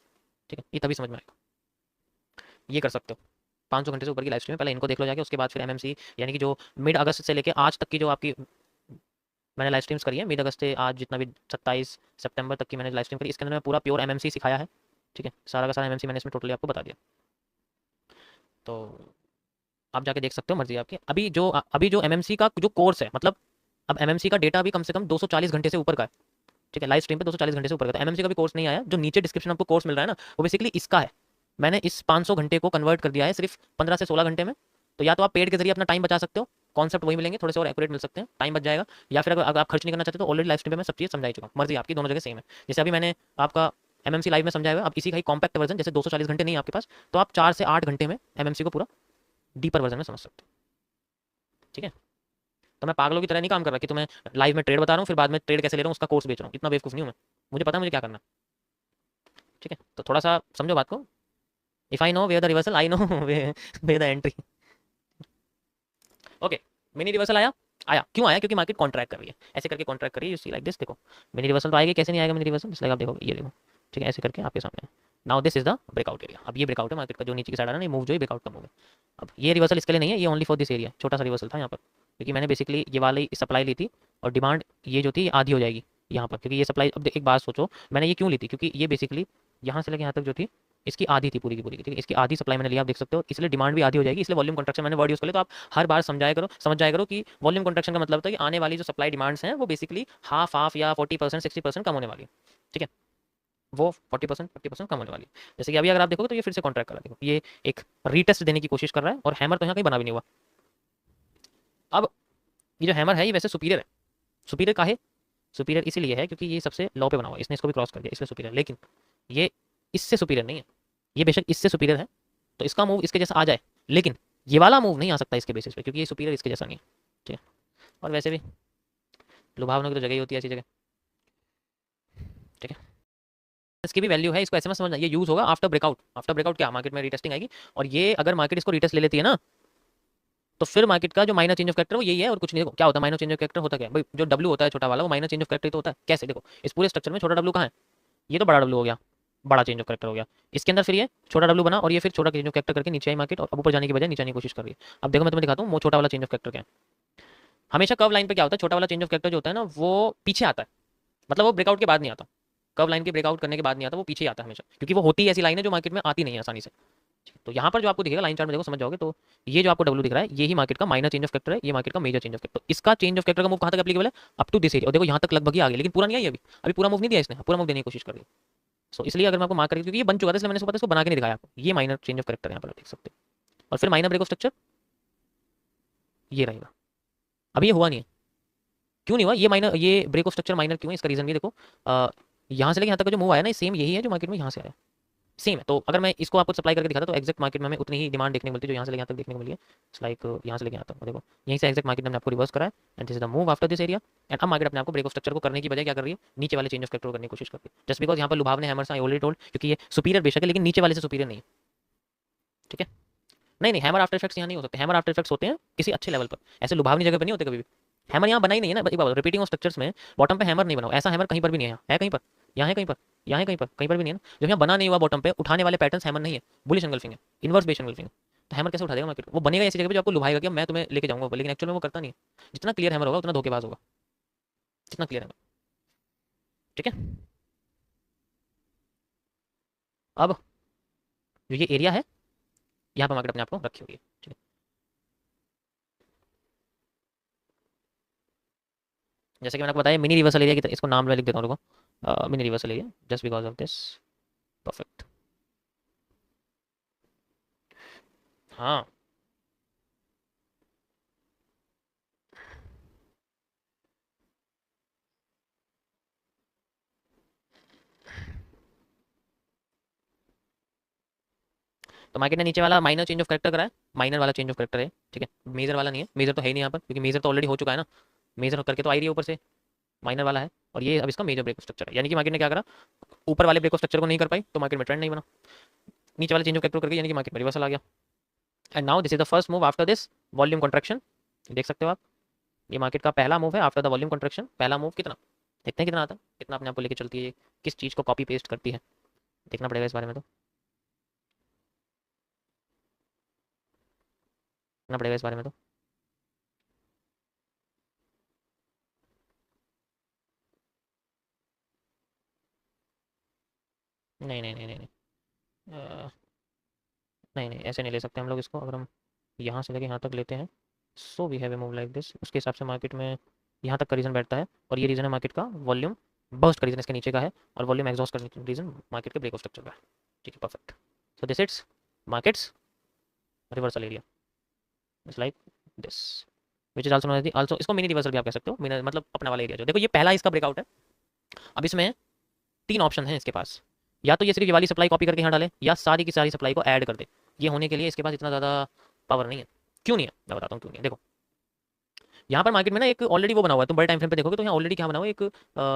ठीक है, ये तभी समझ में आएगा। ये कर सकते हो 500 घंटे से ऊपर की लाइव स्ट्रीम में, पहले इनको देख लो जाके, उसके बाद फिर एमएमसी, यानी कि जो मिड अगस्त से लेके आज तक की जो आपकी मैंने लाइव स्ट्रीम्स करी है, मिड अगस्त से आज जितना भी 27 सितंबर तक की मैंने लाइव स्ट्रीम करी, इसके अंदर मैं पूरा प्योर एमएमसी सिखाया है, ठीक है, सारा का सारा एमएमसी मैंने इसमें टोटली आपको बता दिया। तो आप जाके देख सकते हो, मर्जी आपकी। अभी जो एमएमसी का जो कोर्स है, मतलब अब एमएमसी का डेटा अभी कम से कम 240 घंटे से ऊपर का है, ठीक है, लाइव स्ट्रीम पे 240 घंटे से ऊपर का। तो एमएमसी का भी कोर्स नहीं आया, जो नीचे डिस्क्रिप्शन में आपको कोर्स मिल रहा है ना, वो बेसिकली इसका है। मैंने इस 500 घंटे को कन्वर्ट कर दिया है सिर्फ 15 से 16 घंटे में। तो या तो आप पेड के जरिए अपना टाइम बचा सकते हो, कॉन्सेप्ट वही मिलेंगे, थोड़े से और एक्यूरेट मिल सकते हैं, टाइम बच जाएगा। या फिर अगर आप खर्च नहीं करना चाहते तो ऑलरेडी लाइव स्ट्रीम पे मैं सब चीज़ समझाई चुका हूँ, मर्जी आपकी, दोनों जगह सेम है। जैसे अभी मैंने आपका एमएमसी लाइव में समझाया हुआ है, अब इसी का ही कॉम्पैक्ट वर्जन, जैसे 240 घंटे नहीं है आपके पास, तो आप 4 से 8 घंटे में एमएमसी को पूरा डीपर वर्जन में समझ सकते हो, ठीक है। तो मैं पागलों की तरह नहीं काम कर रहा कि तुम्हें लाइव में ट्रेड बता रहा हूँ फिर बाद में ट्रेड कैसे ले रहा हूँ उसका कोर्स बेच रहा हूँ, इतना बेवकूफ़ नहीं हूँ मैं, मुझे पता है मुझे क्या करना है, ठीक है। तो थोड़ा सा समझो बात को। If I know where the reversal, I know where the entry. Okay, mini reversal आया, आया क्यों आया, क्योंकि मार्केट कॉन्ट्रैक्ट कर रही है, ऐसे करके कॉन्ट्रैक्ट कर रही है, यू सी लाइक दिस। देखो मिनी रिवर्सल तो आएगा, कैसे नहीं आएगा मिनी रिवर्सल, इसलिए आप देखो, ये देखो, ठीक है, ऐसे करके आपके सामने। Now this is the breakout area. अब ये ब्रेकआउट है मार्केट का, जो नीचे की साइड आ रहा है ना, मूव जो है ब्रेकआउट का मूव है। अब ये रिवर्सल इसके लिए नहीं है, ये ओनली फॉर दिस एरिया, छोटा सा रिवर्सल था यहाँ पर, क्योंकि मैंने बेसिकली ये वाली सप्लाई ली थी और डिमांड ये जो थी आधी हो जाएगी यहाँ पर, क्योंकि ये सप्लाई, अब एक बात सोचो, मैंने ये क्यों ली थी, क्योंकि ये बेसिकली यहाँ से लेकर यहाँ तक जो थी इसकी आधी थी पूरी की पूरी, ठीक है, इसकी आधी सप्लाई मैंने लिया, आप देख सकते हो, इसलिए डिमांड भी आधी हो जाएगी, इसलिए वॉल्यूम कंट्रक्शन मैंने वर्ड यूज़ कर लिया। तो आप हर बार समझाया करो, समझ जाया करो कि वॉल्यूम कंट्रक्शन का मतलब होता है कि आने वाली जो सप्लाई डिमांड्स हैं वो बेसिकली हाफ हाफ या 40% 60% कम होने वाली है, ठीक है, वो 40% 50% कम होने वाली है। जैसे कि अभी अगर आप देखोगे तो ये फिर से कॉन्ट्रैक्ट कर रहा है, देखो ये एक रीटेस्ट देने की कोशिश कर रहा है, और हैमर तो यहाँ कहीं बना भी नहीं हुआ। अब ये जो हैमर है ये वैसे सुपीरियर है, सुपीरियर का है, सुपीरियर इसीलिए है क्योंकि ये सबसे लो पे बना हुआ है, इसने इसको भी क्रॉस कर दिया, इसलिए सुपीरियर। लेकिन ये इससे सुपीरियर नहीं है, ये बेशक इससे सुपीरियर है, तो इसका मूव इसके जैसा आ जाए, लेकिन ये वाला मूव नहीं आ सकता इसके बेसिस पे, क्योंकि ये सुपीरियर इसके जैसा नहीं है, ठीक है। और वैसे भी लुभावनों की तो जगह ही होती है ऐसी जगह, ठीक है। इसकी भी वैल्यू है, इसको ऐसे में समझना, ये यूज होगा आफ्टर ब्रेकआउट। आफ्टर ब्रेकआउट क्या, मार्केट में रीटेस्टिंग आएगी, और ये अगर मार्केट इसको रीटेस्ट ले लेती है ना, तो फिर मार्केट का जो माइनर चेंज ऑफ कैरेक्टर वो यही है और कुछ नहीं। देखो क्या होता है माइनर चेंज ऑफ कैरेक्टर, होता क्या है भाई, जो डब्ल्यू होता है छोटा वाला, वो माइनर चेंज ऑफ कैरेक्टर तो होता है। कैसे, देखो इस पूरे स्ट्रक्चर में छोटा डब्ल्यू कहाँ है, ये तो बड़ा डब्ल्यू हो गया, बड़ा चेंज ऑफ कैरेक्टर हो गया। इसके अंदर फिर ये छोटा डब्ल्यू बना और ये फिर छोटा चेंज ऑफ कैरेक्टर करके नीचे आई मार्केट, और अब ऊपर जाने की बजाय नीचे आने की कोशिश कर रही है। अब देखो मैं तुम्हें दिखाता हूँ वो छोटा वाला चेंज ऑफ कैरेक्टर क्या है। हमेशा कर्व लाइन पे क्या होता है, छोटा वाला चेंज ऑफ कैरेक्टर जो होता है ना वो पीछे आता है, मतलब वो ब्रेकआउट के बाद नहीं आता, कर्व लाइन के ब्रेकआउट करने के बाद नहीं आता, वो पीछे आता है हमेशा, क्योंकि वो होती है ऐसी लाइन है जो मार्केट में आती नहीं है आसानी से। तो यहाँ पर जो आपको दिखेगा लाइन चार्ट में, देखो समझ जाओगे, तो ये जो आपको डब्ल्यू दिख रहा है ये ही मार्केट का माइनर चेंज ऑफ कैरेक्टर है, ये मार्केट का मेजर चेंज ऑफ कैरेक्टर। तो इसका चेंज ऑफ कैरेक्टर का मूव कहाँ तक एप्लीकेबल है, अप टू दिस एरिया, और देखो यहाँ तक लगभग ही आ गया, लेकिन पूरा नहीं आई अभी, अभी पूरा मूव नहीं दिया इसने, पूरा मूव देने की कोशिश कर रही है। सो इसलिए अगर मैं आपको मार्क करी, क्योंकि ये बन चुका था, इसलिए मैंने इसको बना के नहीं दिखाया आपको, ये माइनर चेंज ऑफ कैरेक्टर यहाँ पर देख सकते हो। और फिर माइनर ब्रेक ऑफ स्ट्रक्चर ये रहेगा, अभी ये हुआ नहीं है, क्यों नहीं हुआ ये माइनर, ये ब्रेक ऑफ स्ट्रक्चर माइनर क्यों है, इसका रीजन भी देखो, यहाँ से लेकर यहाँ तक का जो मूव आया ना, सेम यही है जो मार्केट में यहाँ से आया, सेम है। तो अगर मैं इसको आपको सप्लाई करके दिखाता तो एक्जैक्ट मार्केट में हमें उतनी ही डिमांड देखने को मिलती है जो यहाँ से लेकर यहाँ तक देखने को मिली है। इट्स लाइक यहाँ से लेकर यहाँ तक, देखो यहीं से एक्जैक्ट मार्केट ने आपको रिवर्स करा है, and this is the move after this area. And अब मार्केट अपने आपको ब्रेक ऑफ स्ट्रक्चर को करने की बजाय क्या कर रही है, नीचे वाले चेंज ऑफ कैरेक्टर करने की कोशिश करती है, जस्ट बिकॉज यहाँ पर लुभावने हैमर से आई ऑलरेडी टोल्ड, क्योंकि ये सुपीरियर बेशक है लेकिन नीचे वाले से सुपीरियर नहीं है, ठीक है। नहीं नहीं, हैमर आफ्टर इफेक्ट्स यहाँ नहीं हो सकते। हैमर आफ्टर इफेक्ट्स होते हैं किसी अच्छे लेवल पर, ऐसे लुभावनी जगह पर नहीं होते कभी भी। हैमर यहाँ बना ही नहीं है ना, एक बात रिपीटिंग ऑफ स्ट्रक्चर्स में बॉटम पे हैमर नहीं बनाओ, ऐसा हैमर कहीं पर भी नहीं है। है कहीं पर? यहाँ है कहीं पर? यहाँ है कहीं पर? कहीं पर भी नहीं है ना। जब यहाँ बना नहीं हुआ बॉटम पे उठाने वाले पैटर्न हैमर नहीं है, बुलिश एंगल्फिंग है, इनवर्स बेस एंगल्फिंग है। तो हैमर कैसे उठा देगा मार्केट? वो बनेगा ऐसी जगह पे जो आपको लुभाएगा कि मैं तुम्हें लेके जाऊंगा, लेकिन एक्चुअल में वो करता नहीं है। जितना क्लियर हैमर होगा उतना धोखेबाज होगा, जितना क्लियर हैमर। ठीक है। अब जो ये एरिया है, यहाँ पर मार्केट अपने आप को रखी हुई है। ठीक है। जैसे कि मैंने आपको बताया मिनी रिवर्सल एरिया की तरह, इसको नाम मैं लिख देता हूँ, रुको, mini reversal area just because of this. Perfect. हाँ, तो मार्केट ने नीचे वाला माइनर चेंज ऑफ करेक्टर करा है, माइनर वाला चेंज ऑफ करेक्टर है। ठीक है, मेजर वाला नहीं है, मेजर तो है ही नहीं यहाँ पर, क्योंकि मेजर तो ऑलरेडी हो चुका है ना। मेजर करके तो आ ही रही है ऊपर से, माइनर वाला है। और ये अब इसका मेजर ब्रेक स्ट्रक्चर है, यानी कि मार्केट ने क्या करा, ऊपर वाले ब्रेक स्ट्रक्चर को नहीं कर पाई तो मार्केट में ट्रेंड नहीं बना। नीचे वाले चेंज ऑफ करेक्टर करके यानी कि मार्केट में रिवर्सल आ गया। And now this is the first move after this volume contraction. देख सकते हो आप, ये मार्केट का पहला मूव है आफ्टर द वॉल्यूम कॉन्ट्रैक्शन। पहला मूव कितना, देखते हैं कितना आता है, कितना अपने आप को लेके चलती है ये, किस चीज़ को कॉपी पेस्ट करती है, देखना पड़ेगा इस बारे में। तो देखना पड़ेगा इस बारे में। तो नहीं नहीं नहीं नहीं नहीं, नहीं नहीं ऐसे नहीं ले सकते हम लोग इसको। अगर हम यहाँ से लेके यहाँ तक लेते हैं, so we have a move like this, उसके हिसाब से मार्केट में यहाँ तक का रीज़न बैठता है। और ये रीज़न है मार्केट का वॉल्यूम बर्स्ट का रीज़न इसके नीचे का है, और वॉल्यूम एग्जॉस्ट का रीज़न मार्केट के ब्रेक ऑफ स्ट्रक्चर का है। ठीक है, perfect. So this it's markets reversal area it's like this, which is also also, इसको मिनी रिवर्सल भी आप कह सकते हो, मतलब अपना वाला एरिया। जो देखो ये पहला इसका ब्रेकआउट है। अब इसमें तीन ऑप्शन हैं इसके पास, या तो ये सिर्फ ये वाली सप्लाई कॉपी करके यहाँ डाले, या सारी की सारी सप्लाई को ऐड कर दे। ये होने के लिए इसके पास इतना ज़्यादा पावर नहीं है। क्यों नहीं है मैं बताता हूँ क्यों नहीं है। देखो यहाँ पर मार्केट में ना एक ऑलरेडी वो बना हुआ है, तुम बड़े टाइम फ्रेम पे देखोगे तो यहाँ ऑलरेडी क्या बना हुआ है, एक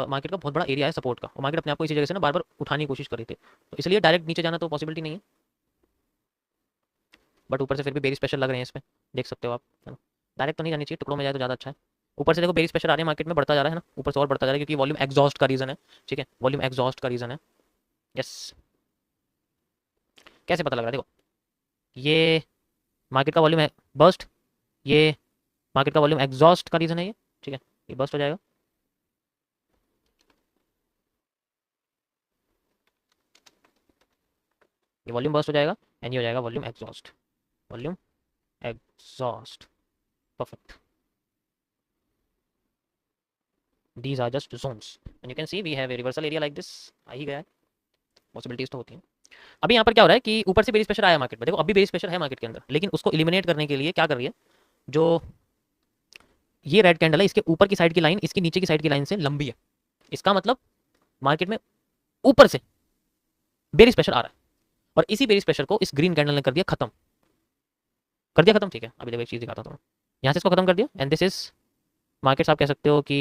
मार्केट का बहुत बड़ा एरिया है सपोर्ट का, और मार्केट अपने आप को इसी जगह से ना बार बार उठाने की कोशिश कर रही थी, तो इसलिए डायरेक्ट नीचे जाना तो पॉसिबिलिटी नहीं है। बट ऊपर से फिर भी बेरी स्पेशल लग रहे हैं इसमें, देख सकते हो आप, है ना। डायरेक्ट तो नहीं जानी चाहिए, टुकड़ों में जाए तो ज़्यादा अच्छा है। ऊपर से देखो बेरी स्पेशल आ रहे हैं मार्केट में, बढ़ता जा रहा है ना, ऊपर से और बढ़ता जा रहा है, क्योंकि वॉल्यूम एग्जॉस्ट का रीज़न है। ठीक है, वॉल्यूम एग्जॉस्ट का रीज़न है। यस, कैसे पता लग रहा है, देखो ये मार्केट का वॉल्यूम है बर्स्ट, ये मार्केट का वॉल्यूम एग्जॉस्ट का रीज़न है ये। ठीक है, ये बर्स्ट हो जाएगा, ये वॉल्यूम बर्स्ट हो जाएगा, एंड ये हो जाएगा volume exhaust, volume exhaust. Perfect. These are just zones and you can see we have a reversal area like this। आ ही गया है, पॉसिबिलिटीज तो होती हैं। अभी यहाँ पर क्या हो रहा है कि ऊपर से बेरिश प्रेशर आया मार्केट में, देखो अभी बेरिश प्रेशर है मार्केट के अंदर, लेकिन उसको एलिमिनेट करने के लिए क्या कर रही है, जो ये रेड कैंडल है इसके ऊपर की साइड की लाइन इसकी नीचे की साइड की लाइन से लंबी है। इसका मतलब मार्केट में ऊपर से बेरिश प्रेशर आ रहा है, और इसी बेरिश प्रेशर को इस ग्रीन कैंडल ने कर दिया खत्म, कर दिया खत्म। ठीक है, अभी देखो एक चीज़ दिखाता हूँ तुम्हें, यहाँ से इसको खत्म कर दिया, एंड दिस इज मार्केट्स आप कह सकते हो कि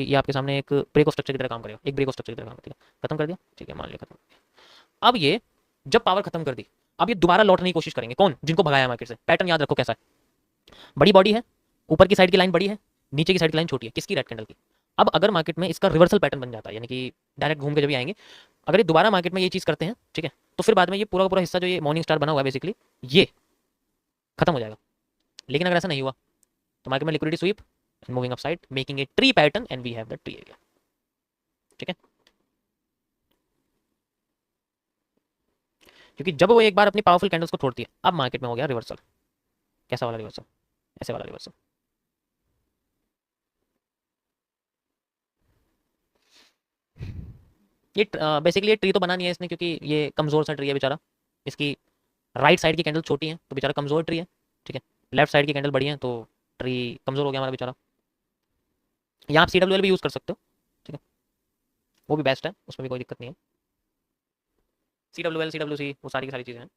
ये आपके सामने एक ब्रेक ऑफ स्ट्रक्चर की तरह काम करेगा, एक ब्रेक ऑफ स्ट्रक्चर की तरह काम करेगा। खत्म कर दिया, ठीक है, मान लिया खत्म। अब ये जब पावर खत्म कर दी, अब ये दोबारा लौटने की कोशिश करेंगे, कौन, जिनको भगाया मार्केट से। पैटर्न याद रखो कैसा है, बड़ी बॉडी है, ऊपर की साइड की लाइन बड़ी है, नीचे की साइड की लाइन छोटी है, किसकी, रेड कैंडल की। अब अगर मार्केट में इसका रिवर्सल पैटर्न बन जाता है, यानी कि डायरेक्ट घूम के जब ये आएंगे, अगर ये दोबारा मार्केट में ये चीज़ करते हैं, ठीक है, तो फिर बाद में ये पूरा का पूरा हिस्सा जो ये मॉर्निंग स्टार बना हुआ है बेसिकली, ये खत्म हो जाएगा। लेकिन अगर ऐसा नहीं हुआ तो मार्केट में liquidity SVEEP and moving upside making a tree pattern and we have the tree area। ठीक है, क्योंकि जब वो एक बार अपनी पावरफुल कैंडल्स को तोड़ती है, अब मार्केट में हो गया रिवर्सल। कैसा वाला रिवर्सल, ऐसे वाला रिवर्सल। ये बेसिकली ये ट्री तो बना नहीं है इसने, क्योंकि ये कमजोर सा ट्री है बेचारा। इसकी राइट साइड की कैंडल छोटी है तो बेचारा कमजोर ट्री है। ठीक है, लेफ्ट साइड की कैंडल बड़ी है तो ट्री कमजोर हो गया हमारा बेचारा। यहाँ आप CWL भी यूज़ कर सकते हो, ठीक है, वो भी बेस्ट है, उसमें भी कोई दिक्कत नहीं है। CWL CWC वो सारी की सारी चीज़ें हैं।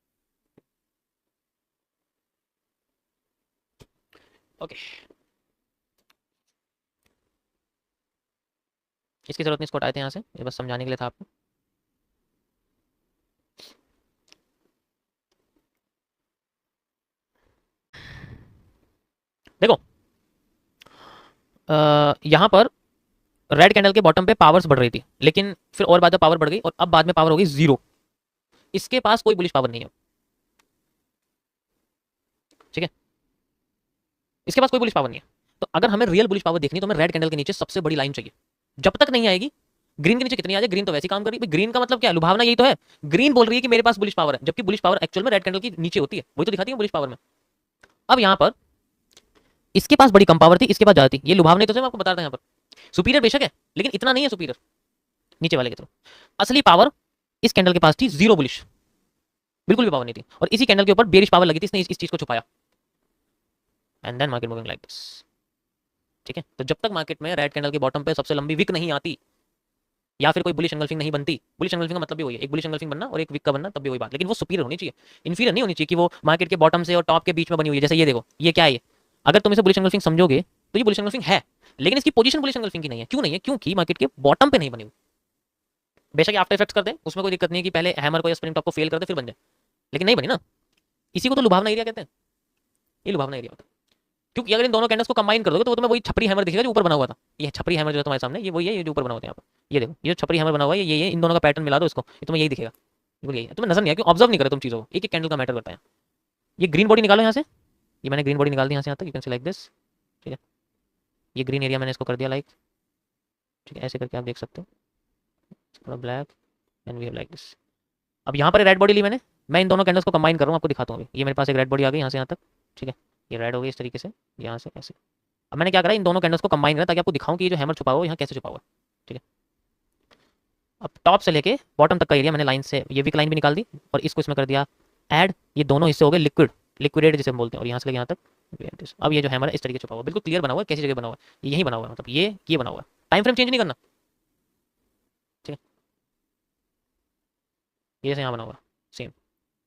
ओके, इसकी जरूरत नहीं, इसको हटाए थे यहाँ से, ये बस समझाने के लिए था आपको। देखो यहाँ पर रेड कैंडल के बॉटम पे पावर्स बढ़ रही थी, लेकिन फिर और बाद में पावर बढ़ गई और अब बाद में पावर हो गई जीरो। इसके पास कोई बुलिश पावर नहीं है, ठीक है, इसके पास कोई बुलिश पावर नहीं है। तो अगर हमें रियल बुलिश पावर देखनी है तो हमें रेड कैंडल के नीचे सबसे बड़ी लाइन चाहिए। जब तक नहीं आएगी, ग्रीन के नीचे कितनी आ जाए, ग्रीन तो वैसे ही काम कर रही है। ग्रीन का मतलब क्या है, लुभावना यही तो है। ग्रीन बोल रही है कि मेरे पास बुलिश पावर है, जबकि बुलिश पावर एक्चुअल में रेड कैंडल की नीचे होती है, वही तो दिखाती है बुलिश पावर में। अब यहाँ पर इसके पास बड़ी कम पावर थी, इसके पास ज्यादा थी, ये लुभावना तो मैं आपको बता रहा था। यहाँ पर सुपीरियर बेशक है, लेकिन इतना नहीं है सुपीरियर नीचे वाले के थ्रू। असली पावर इस कैंडल के पास थी जीरो बुलिश, बिल्कुल भी पावर नहीं थी, और इसी कैंडल के ऊपर बेरिश पावर लगी थी, इसने इस चीज को छुपाया। And then market moving like this, ठीक है। तो जब तक मार्केट में रेड कैंडल के बॉटम पे सबसे लंबी विक नहीं आती, या फिर कोई बुलिश एंगल्फिंग नहीं बनती, बुलिश एंगल्फिंग का मतलब भी वही है, एक बुलिश एंगल्फिंग बनना और एक विक का बनना, तब भी वही बात, लेकिन वो सुपीरियर होनी चाहिए, इन्फीरियर नहीं होनी चाहिए कि वो मार्केट के बॉटम से और टॉप के बीच में बनी हुई है। जैसे ये देखो, ये क्या है, ये अगर तुम इसे बुलिश एंगल्फिंग समझोगे तो ये बुलिश एंगल्फिंग है, लेकिन इसकी पोजीशन बुलिश एंगल्फिंग की नहीं है। क्यों नहीं है? क्योंकि मार्केट के बॉटम पे नहीं बनी हुई। बेशक आफ्टर इफेक्ट्स कर दे, उसमें कोई दिक्कत नहीं है कि पहले हैमर को या स्प्रिंग टॉप को फेल कर दे फिर बन जाए, लेकिन नहीं बनी ना। इसी को तो लुभावना एरिया कहते हैं, ये लुभावना एरिया होता है। क्योंकि अगर इन दोनों कैंडल्स को कंबाइन कर दोगे तो तुम्हें वही छपरी हैमर दिखेगा जो ऊपर बना हुआ था। ये छपरी हैमर जो है तुम्हारे सामने, ये वही है, ये जो ऊपर बना हुआ था यहाँ पर, ये देखो, ये छपरी हैमर बना हुआ है, ये इन दोनों का पैटर्न मिला दो इसको, ये तुम्हें यही दिखेगा, बिल्कुल यही है। तुम्हें नजर नहीं आया, क्यों ऑब्जर्व नहीं करे तुम चीजों को, एक एक कैंडल का मैटर करता है। ये ग्रीन बॉडी निकालो यहाँ से, ये मैंने ग्रीन बॉडी निकाल दी यहाँ से यहाँ तक, you can see like this, ठीक है। ये ग्रीन एरिया मैंने इसको कर दिया लाइक, ठीक है, ऐसे करके आप देख सकते हो, थोड़ा black and we have like this. अब यहाँ पर रेड बॉडी ली मैंने, मैं इन दोनों कैंडल्स को कंबाइन कर रहा हूँ, आपको दिखाता हूँ। ये मेरे पास एक रेड बॉडी आ गई यहाँ से यहाँ तक, ठीक है, ये रेड हो गई इस तरीके से, यहाँ से ऐसे। अब मैंने क्या करा, इन दोनों कैंडल्स को कंबाइन करा ताकि आपको दिखाऊं कि ये जो हैमर छुपा हुआ है यहाँ कैसे छुपा हुआ है, ठीक है। अब टॉप से लेके बॉटम तक का एरिया मैंने लाइन से, ये विक लाइन भी निकाल दी और इसको इसमें कर दिया ऐड। ये दोनों हिस्से हो गए लिक्विड, लिक्विडेट जिसे हम बोलते हैं, और यहाँ से लेके यहाँ तक। अब ये जो हैमर है इस तरीके छुपा हुआ है, बिल्कुल क्लियर बना हुआ है, कैसी जगह बना हुआ है, यही बना हुआ है, मतलब ये बना हुआ है। टाइम फ्रेम चेंज नहीं करना, ठीक है, ये जैसे यहाँ बना हुआ है सेम,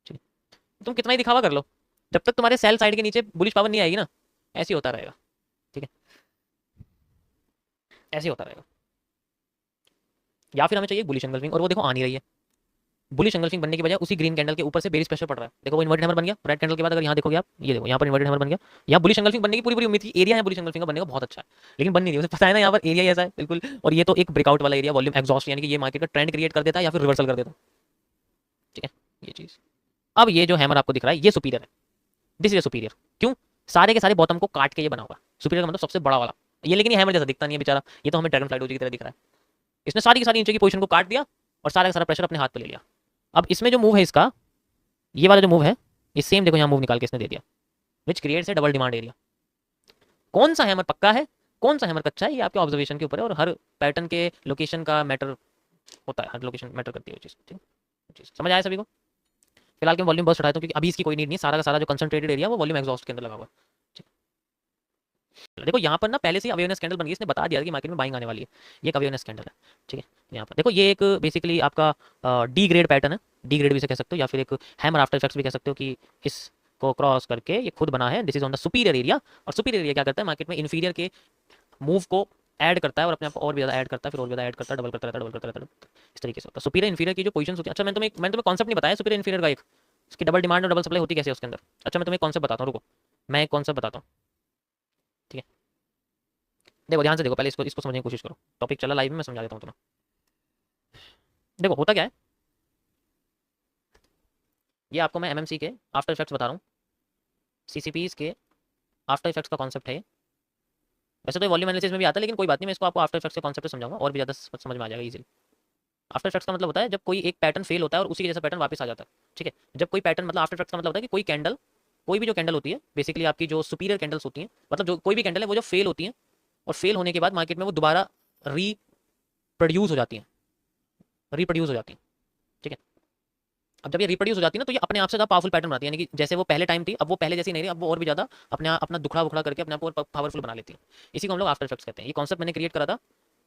ठीक है। तुम कितना ही दिखावा कर लो, जब तक तुम्हारे सेल साइड के नीचे बुलिश पावर नहीं आएगी ना, ऐसे ही होता रहेगा, ठीक है, ऐसे ही होता रहेगा। या फिर हमें चाहिए बुलिश एंगल्फिंग, और वो देखो आ नहीं रही है। बुलिश एंगल्फिंग बनने की बजाय उसी ग्रीन कैंडल के ऊपर से बेरिश प्रेशर पड़ रहा है। देखो वो इन्वर्टेड हैमर बन गया रेड कैंडल के बाद। अगर यहाँ देखोगे आप, ये देखो यहाँ पर इन्वर्टेड हैमर बन गया। यहाँ बुलिश एंगल्फिंग बनने की पूरी पूरी उम्मीद थी, एरिया है बुलिश एंगल्फिंग का बनने का बहुत अच्छा है, लेकिन बन नहीं रही। उसे पता है ना यहाँ पर एरिया ऐसा है बिल्कुल, और ये तो एक ब्रेकआउट वाला एरिया, वॉल्यूम एग्जॉस्ट, यानी कि ये मार्केट का ट्रेंड क्रिएट कर देता है या फिर रिवर्सल कर देता है, ठीक है, ये चीज। अब ये जो हैमर आपको दिख रहा है ये सुपीरियर है, दिस इज सुपीरियर। क्यों? सारे के सारे बॉटम को काट के ये बना हुआ है। सुपीरियर का मतलब सबसे बड़ा वाला ये, लेकिन ये हैमर जैसा दिखता नहीं है बेचारा, ये तो हमें ड्रैगन फ्लाई डोजी की तरह दिख रहा है। इसने सारी की सारी नीचे की पोजीशन को काट दिया और सारा का सारा प्रेशर अपने हाथ पे ले लिया। अब इसमें जो मूव है इसका, ये वाला जो मूव है, ये सेम देखो यहाँ मूव निकाल के इसने दे दिया, which creates A double demand area. कौन सा हैमर पक्का है, कौन सा हैमर कच्चा है, ये आपके ऑब्जर्वेशन के ऊपर है, और हर पैटर्न के लोकेशन का मैटर होता है, हर लोकेशन मैटर करती है वो चीज़, ठीक है। चीज़ समझ आया सभी को? फिलहाल के वॉल्यूम बस हटाता हूँ क्योंकि अभी इसकी कोई नीड नहीं, सारा का सारा जो कंसंट्रेटेड एरिया वो वॉल्यूम एग्जॉस्ट के अंदर लगा हुआ है। देखो यहाँ पर ना पहले से अवेयरनेस कैंडल बन गई, इसने बता दिया कि मार्केट में बाइंग आने वाली है, ये एक अवेयरनेस कैंडल है, ठीक है। यहाँ पर देखो ये एक बेसिकली आपका डी ग्रेड पैटर्न है, डी ग्रेड भी से कह सकते हो, या फिर एक हैमर आफ्टर इफेक्ट्स भी कह सकते हो, कि इसको क्रॉस करके ये खुद बना है, this is on the superior area. और सुपीरियर एरिया क्या करता है, मार्केट में इन्फीरियर के मूव को ऐड करता है और अपने आप को और भी ज़्यादा ऐड करता है, फिर और भी ज़्यादा ऐड करता है, डबल करता रहता है, डबल करता रहता है, इस तरीके से होता है। सुपीरियर इन्फीरियर की जो पोजीशन होती है, अच्छा मैंने तुम्हें कॉन्सेप्ट नहीं बताया सुपीरियर इन्फीरियर का, एक इसकी डबल डिमांड और डबल सप्लाई होती कैसे है उसके अंदर। अच्छा मैं तुम्हें कॉन्सेप्ट बताता हूँ, रुको मैं एक कॉन्सेप्ट बताता हूँ, ठीक है। देखो ध्यान से देखो, पहले इसको इसको समझने की कोशिश करो, टॉपिक चला लाइव में, मैं समझा देता हूँ तुम्हें। देखो होता क्या है, ये आपको मैं एमएमसी के आफ्टर इफेक्ट्स बता रहा हूँ, सीसीपीज के आफ्टर इफेक्ट्स का कॉन्सेप्ट है ये। वैसे तो वॉल्यूम एनालिसिस में भी आता है, लेकिन कोई बात नहीं, मैं इसको आपको आफ्टर इफेक्ट्स के कॉन्सेप्ट से समझाऊंगा और भी ज़्यादा समझ में आ जाएगा इजीली। आफ्टर इफेक्ट्स का मतलब होता है जब कोई एक पैटर्न फेल होता है और उसी के जैसा पैटर्न वापस आ जाता है, ठीक है। जब कोई पैटर्न, मतलब आफ्टर इफेक्ट्स का मतलब होता है कि कोई कैंडल, कोई भी जो कैंडल होती है, बेसिकली आपकी जो सुपीरियर कैंडल्स होती हैं, मतलब जो कोई भी कैंडल है वो जो फेल होती हैं, और फेल होने के बाद मार्केट में वो दोबारा रीप्रोड्यूस हो जाती हैं, रिप्रोड्यूस हो जाती हैं, ठीक है। अब जब ये रिप्रोड्यूस हो जाती है ना, तो ये अपने आप से ज़्यादा पावरफुल पैटर्न बनाती है, यानी कि जैसे वो पहले टाइम थी, अब वो पहले जैसी नहीं रही, अब वो और भी ज़्यादा अपना दुखड़ा बुखड़ा करके अपने आप को और पावरफुल बना लेती है। इसी को हम लोग आफ्टर इफेक्ट्स कहते हैं। ये कॉन्सेप्ट मैंने क्रिएट करा था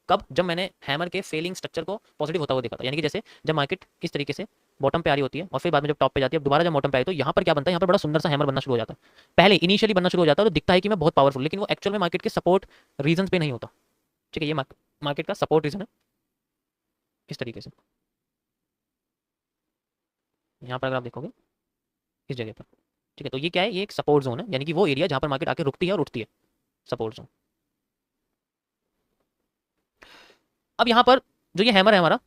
कब, जब मैंने हैमर के फेलिंग स्ट्रक्चर को पॉजिटिव होता हुआ देखा था। यानी कि जैसे जब मार्केट इस तरीके से बॉटम पे आ रही होती है और फिर बाद में जब टॉप पे जाती है, अब दोबारा जब बॉटम पे आई, तो यहाँ पर क्या बनता है, यहाँ पर बड़ा सुंदर सा हैमर बनना शुरू हो जाता है। पहले इनिशियली बनना शुरू हो जाता है तो दिखता है कि मैं बहुत पावरफुल, लेकिन वो एक्चुअल में मार्केट के सपोर्ट रीजन पे नहीं होता, ठीक है। ये मार्केट का सपोर्ट रीजन है इस तरीके से, यहाँ पर अगर आप देखोगे इस जगह पर, ठीक है, तो ये क्या है, ये एक सपोर्ट जोन है, यानी कि वो एरिया जहां पर मार्केट आके रुकती है और उठती है, सपोर्ट जोन। अब यहाँ पर जो ये हैमर है हमारा,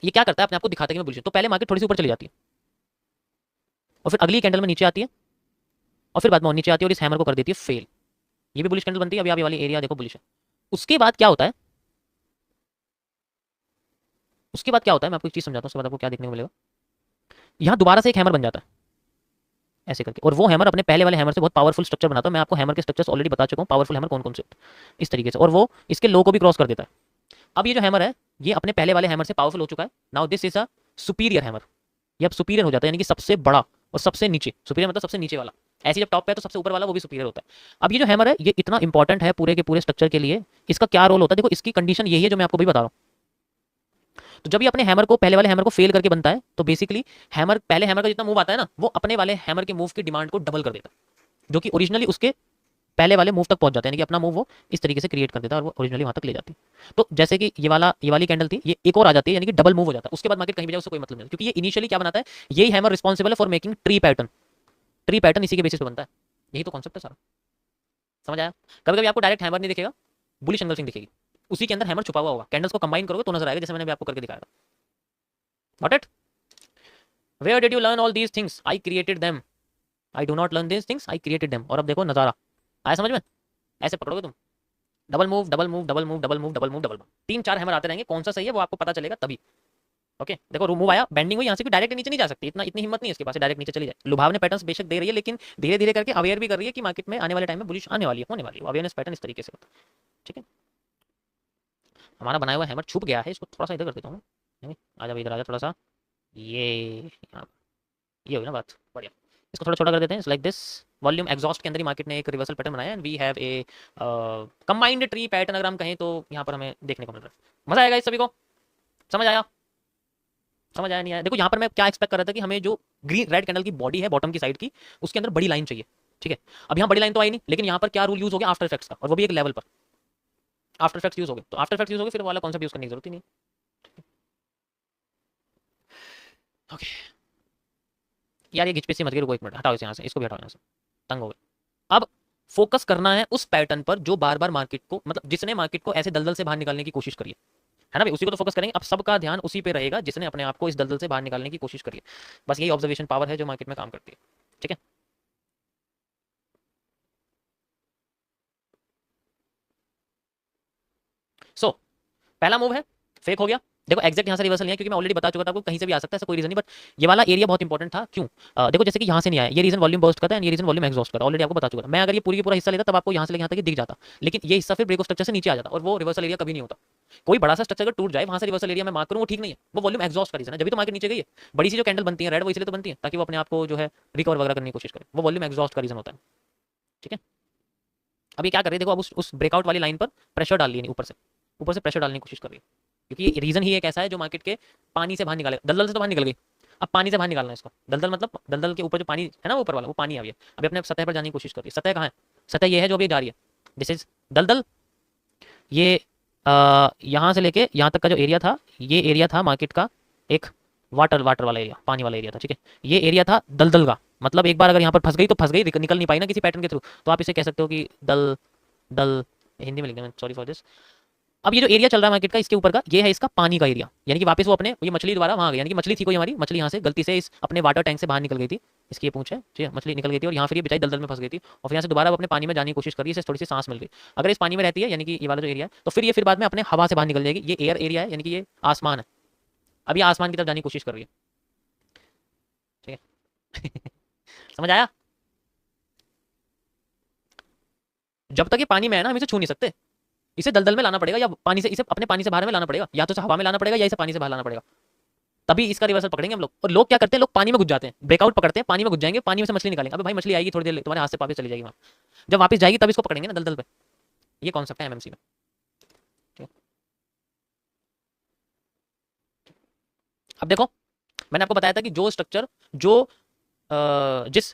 ये क्या करता है, अपने आप को दिखाता है कि मैं बुलिश हूं। तो पहले मार्केट थोड़ी सी ऊपर चली जाती है और फिर अगली कैंडल में नीचे आती है और फिर बाद में और नीचे आती है और इस हैमर को कर देती है फेल। ये भी बुलिश कैंडल बनती है। अभी आप ये वाली एरिया देखो बुलिश है। उसके बाद क्या होता है, उसके बाद क्या होता है, मैं आपको एक चीज समझाता हूँ, उसके बाद आपको क्या देखने को मिलेगा। यहाँ दोबारा से एक हैमर बन जाता है ऐसे करके, और वो हैमर अपने पहले वाले हैमर से बहुत पावरफुल स्ट्रक्चर बनाता है। मैं आपको हैमर के स्ट्रक्चर्स ऑलरेडी बता चुका हूँ, पावरफुल हैमर कौन कौन से इस तरीके से, और वो इसके लो को भी क्रॉस कर देता है। अब ये जो हैमर है, ये अपने पहले वाले हैमर से पावरफुल हो चुका है। Now this is a superior hammer. ये अब सुपीरियर हो जाता है, यानी कि सबसे बड़ा और सबसे नीचे, सुपीरियर मतलब सबसे नीचे वाला। ऐसे जब टॉप पे है तो सबसे ऊपर वाला वो भी सुपीरियर होता है। अब ये जो हैमर है, ये इतना इंपॉर्टेंट है पूरे के पूरे स्ट्रक्चर के लिए। इसका क्या रोल होता है, देखो इसकी कंडीशन यही है जो मैं आपको भी बता रहा हूँ। तो जब ये अपने हैमर को, पहले वाले हैमर को फेल करके बनता है, तो बेसिकली हैमर, पहले हैमर का जितना मूव आता है ना, वो अपने वाले हैमर के मूव की डिमांड को डबल कर देता है, जो कि ओरिजिनली उसके पहले वाले मूव तक पहुंच जाते हैं, यानी कि अपना मूव वो इस तरीके से क्रिएट कर देता है और वो ओरिजिनली वहां तक ले जाती है। तो जैसे कि ये वाली कैंडल थी, ये एक और आ जाती है, यानी कि डबल मूव हो जाता है। उसके बाद मार्केट कहीं भी जाए उससे कोई मतलब नहीं, क्योंकि ये इनिशियली क्या बनाता है, यही हैमर रिस्पॉन्सिबल है for making tree pattern. Tree pattern इसी के बेसिस पे बनता है। यही तो कॉन्सेप्ट है सारा, समझ आया। कभी कभी आपको डायरेक्ट हैमर नहीं दिखेगा, बुलिश एंगल्फिंग दिखेगी, उसी के अंदर हैमर छुपा हुआ होगा। कैंडल्स को कंबाइन करोगे तो नजर आएगा, जैसे मैंने अभी आपको करके दिखाया था। Got it? Where did you learn all these things? I created them. I do not learn these things. I created them. और अब देखो नजारा आया समझ में, ऐसे पकड़ोगे तुम, double move double move double move double move double move double move, 3-4 hammer आते रहेंगे। कौन सा सही है वो आपको पता चलेगा तभी। ओके देखो मूव आया, बेंडिंग हुई, यहाँ से भी डायरेक्ट नीचे नहीं जा सकती, इतनी हिम्मत नहीं है इसके पास डायरेक्ट नीचे चली जाए। लुभावने पैटर्न्स बेशक दे रही है, लेकिन धीरे धीरे करके अवेयर भी कर रही है कि मार्केट में आने वाले टाइम में बुलिश आने वाली है, होने वाली है। अवेयरनेस पैटर्न इस तरीके से होता है। ठीक है, हमारा बनाया हुआ हैमर छुप गया है, इसको थोड़ा सा इधर कर देता हूँ। आ जा इधर, आ जा थोड़ा सा, ये यहाँ, ये होगी ना बात, बढ़िया। इसको थोड़ा छोटा कर देते हैं, लाइक दिस। वॉल्यूम एग्जॉस्ट के अंदर ही मार्केट ने एक रिवर्सल पैटर्न बनाया, and we have a combined tree pattern, अगर हम कहें तो यहाँ पर हमें देखने को मिल रहा है। मजा आएगा इस सभी को, समझ आया, समझ आया नहीं आया। देखो यहाँ पर मैं क्या एक्सपेक्ट कर रहा था कि हमें जो ग्रीन रेड कैंडल की बॉडी है बॉटम की साइड की, उसके अंदर बड़ी लाइन चाहिए। ठीक है, अब यहाँ बड़ी लाइन तो आई नहीं, लेकिन यहाँ पर क्या रूल यूज हो गया, आफ्टर इफेक्ट्स का, और वो भी एक लेवल पर आफ्टर इफेक्ट्स यूज हो गए। तो आफ्टर इफेक्ट्स यूज हो गए, फिर वाला कॉन्सेप्ट यूज करने की जरूरत ही नहीं। ओके यार, ये घिचपिच से मत करो, एक मिनट हटाओ इसे यहाँ से, इसको भी हटाओ यहाँ से, तंग हो गए। अब फोकस करना है उस पैटर्न पर जो बार बार मार्केट को, मतलब जिसने मार्केट को ऐसे दलदल से बाहर निकालने की कोशिश करी है ना भाई, उसी को तो फोकस करेंगे। अब सबका ध्यान उसी पे रहेगा जिसने अपने आप को इस दलदल से बाहर निकालने की कोशिश करी है। बस यही ऑब्जर्वेशन पावर है जो मार्केट में काम करती है। ठीक है, सो पहला मूव है, फेक हो गया। देखो एग्जैक्ट यहाँ से रिवर्सल नहीं है, क्योंकि मैं ऑलरेडी बता चुका था आपको, कहीं से भी आ सकता है, ऐसा कोई रीजन नहीं। बट ये वाला एरिया बहुत इंपॉर्टेंट था। क्यों? देखो जैसे कि यहाँ से नहीं आया, ये रीजन वॉल्यूम बर्स्ट करता है, ये रीजन वॉल्यूम एग्जॉस्ट करता है, ऑलरेडी आपको बता चुका था मैं। अगर ये पूरी की पूरा हिस्सा लेता तब आपको यहाँ से लेके यहाँ तक दिख जाता, लेकिन ये हिस्सा फिर ब्रेक ऑफ स्ट्रक्चर से नीचे आ जाता, और वो रिवर्सल एरिया कभी नहीं होता। कोई बड़ा सा स्ट्रक्चर अगर टूट जाए, वहां से रिवर्सल एरिया में मार्क करूँ, वो ठीक नहीं है, वो वॉल्यूम एग्जॉस्ट का रीजन है। जब तो मार्केट नीचे गई है, बड़ी सी जो कैंडल बनती है रेड, वो इसलिए तो बनती है ताकि वो अपने आप को जो है रिकवर वगैरह करने की कोशिश करे, वो वॉल्यूम एग्जॉस्ट का रीजन होता है। ठीक है, अभी क्या कर रही है देखो, अब उस ब्रेकआउट वाली लाइन पर प्रेशर डाल रही है, ऊपर से प्रेशर डालने की कोशिश कर रही है, क्योंकि ये रीजन ही एक ऐसा है जो मार्केट के पानी से बाहर निकाले, दलदल से तो बाहर निकल गई, अब पानी से बाहर निकालना है इसको। दलदल मतलब दलदल के ऊपर जो पानी है ना, ऊपर वाला वो पानी आ गया, अभी अपने सतह पर जाने की कोशिश कर रही है। सतह कहाँ है? सतह ये है जो अभी जा रही है, दिस इज दलदल। ये यहाँ से लेके यहाँ तक का जो एरिया था, ये एरिया था मार्केट का एक वाटर वाला एरिया, पानी वाला एरिया था। ठीक है, ये एरिया था दलदल का, मतलब एक बार अगर यहाँ पर फंस गई तो फंस गई, निकल नहीं पाई ना किसी पैटर्न के थ्रू, तो आप इसे कह सकते हो कि दल दल, हिंदी में लिखना, सॉरी फॉर दिस। अब ये जो एरिया चल रहा है मार्केट का, इसके ऊपर का, ये है इसका पानी का एरिया, यानी कि वापस वो अपने, ये मछली द्वारा वहां गई, यानी कि मछली थी कोई हमारी, मछली यहाँ से गलती से इस अपने वाटर टैंक से बाहर निकल गई थी, इसकी ये पूंछ है, ठीक है, मछली निकल गई थी और यहाँ फिर ये बेचारी दलदल में फंस गई थी, और फिर यहाँ से दोबारा वो अपने पानी में जाने की कोशिश कर रही है, इसे थोड़ी सी सांस मिल गई। अगर इस पानी में रहती है, यानी कि ये वाला जो एरिया है, तो फिर ये फिर बाद में अपने हवा से बाहर निकल जाएगी। ये एयर एरिया है, यानी कि ये आसमान है, अब ये आसमान की तरफ जाने की कोशिश कर रही है। ठीक है समझ आया? जब तक ये पानी में है ना, हम इसे छू नहीं सकते, इसे दलदल में लाना पड़ेगा, या पानी से, इसे अपने पानी से बाहर में लाना पड़ेगा, या तो इसे हवा में लाना पड़ेगा, या इसे पानी से बाहर लाना पड़ेगा, तभी इसका रिवर्सल पकड़ेंगे हम लोग। और लोग क्या करते हैं, लोग पानी में घुस जाते हैं, ब्रेकआउट पकड़ते हैं, पानी में घुस जाएंगे, पानी में से मछली निकालेंगे, अबे भाई मछली आएगी थोड़ी देर, तुम्हारे हाथ से वापस चली जाएगी वहां, जब वापस जाएगी तब इसको पकड़ेंगे ना दलदल पे। ये कॉन्सेप्ट है एमएमसी में। अब देखो मैंने आपको बताया था कि जो स्ट्रक्चर, जो जिस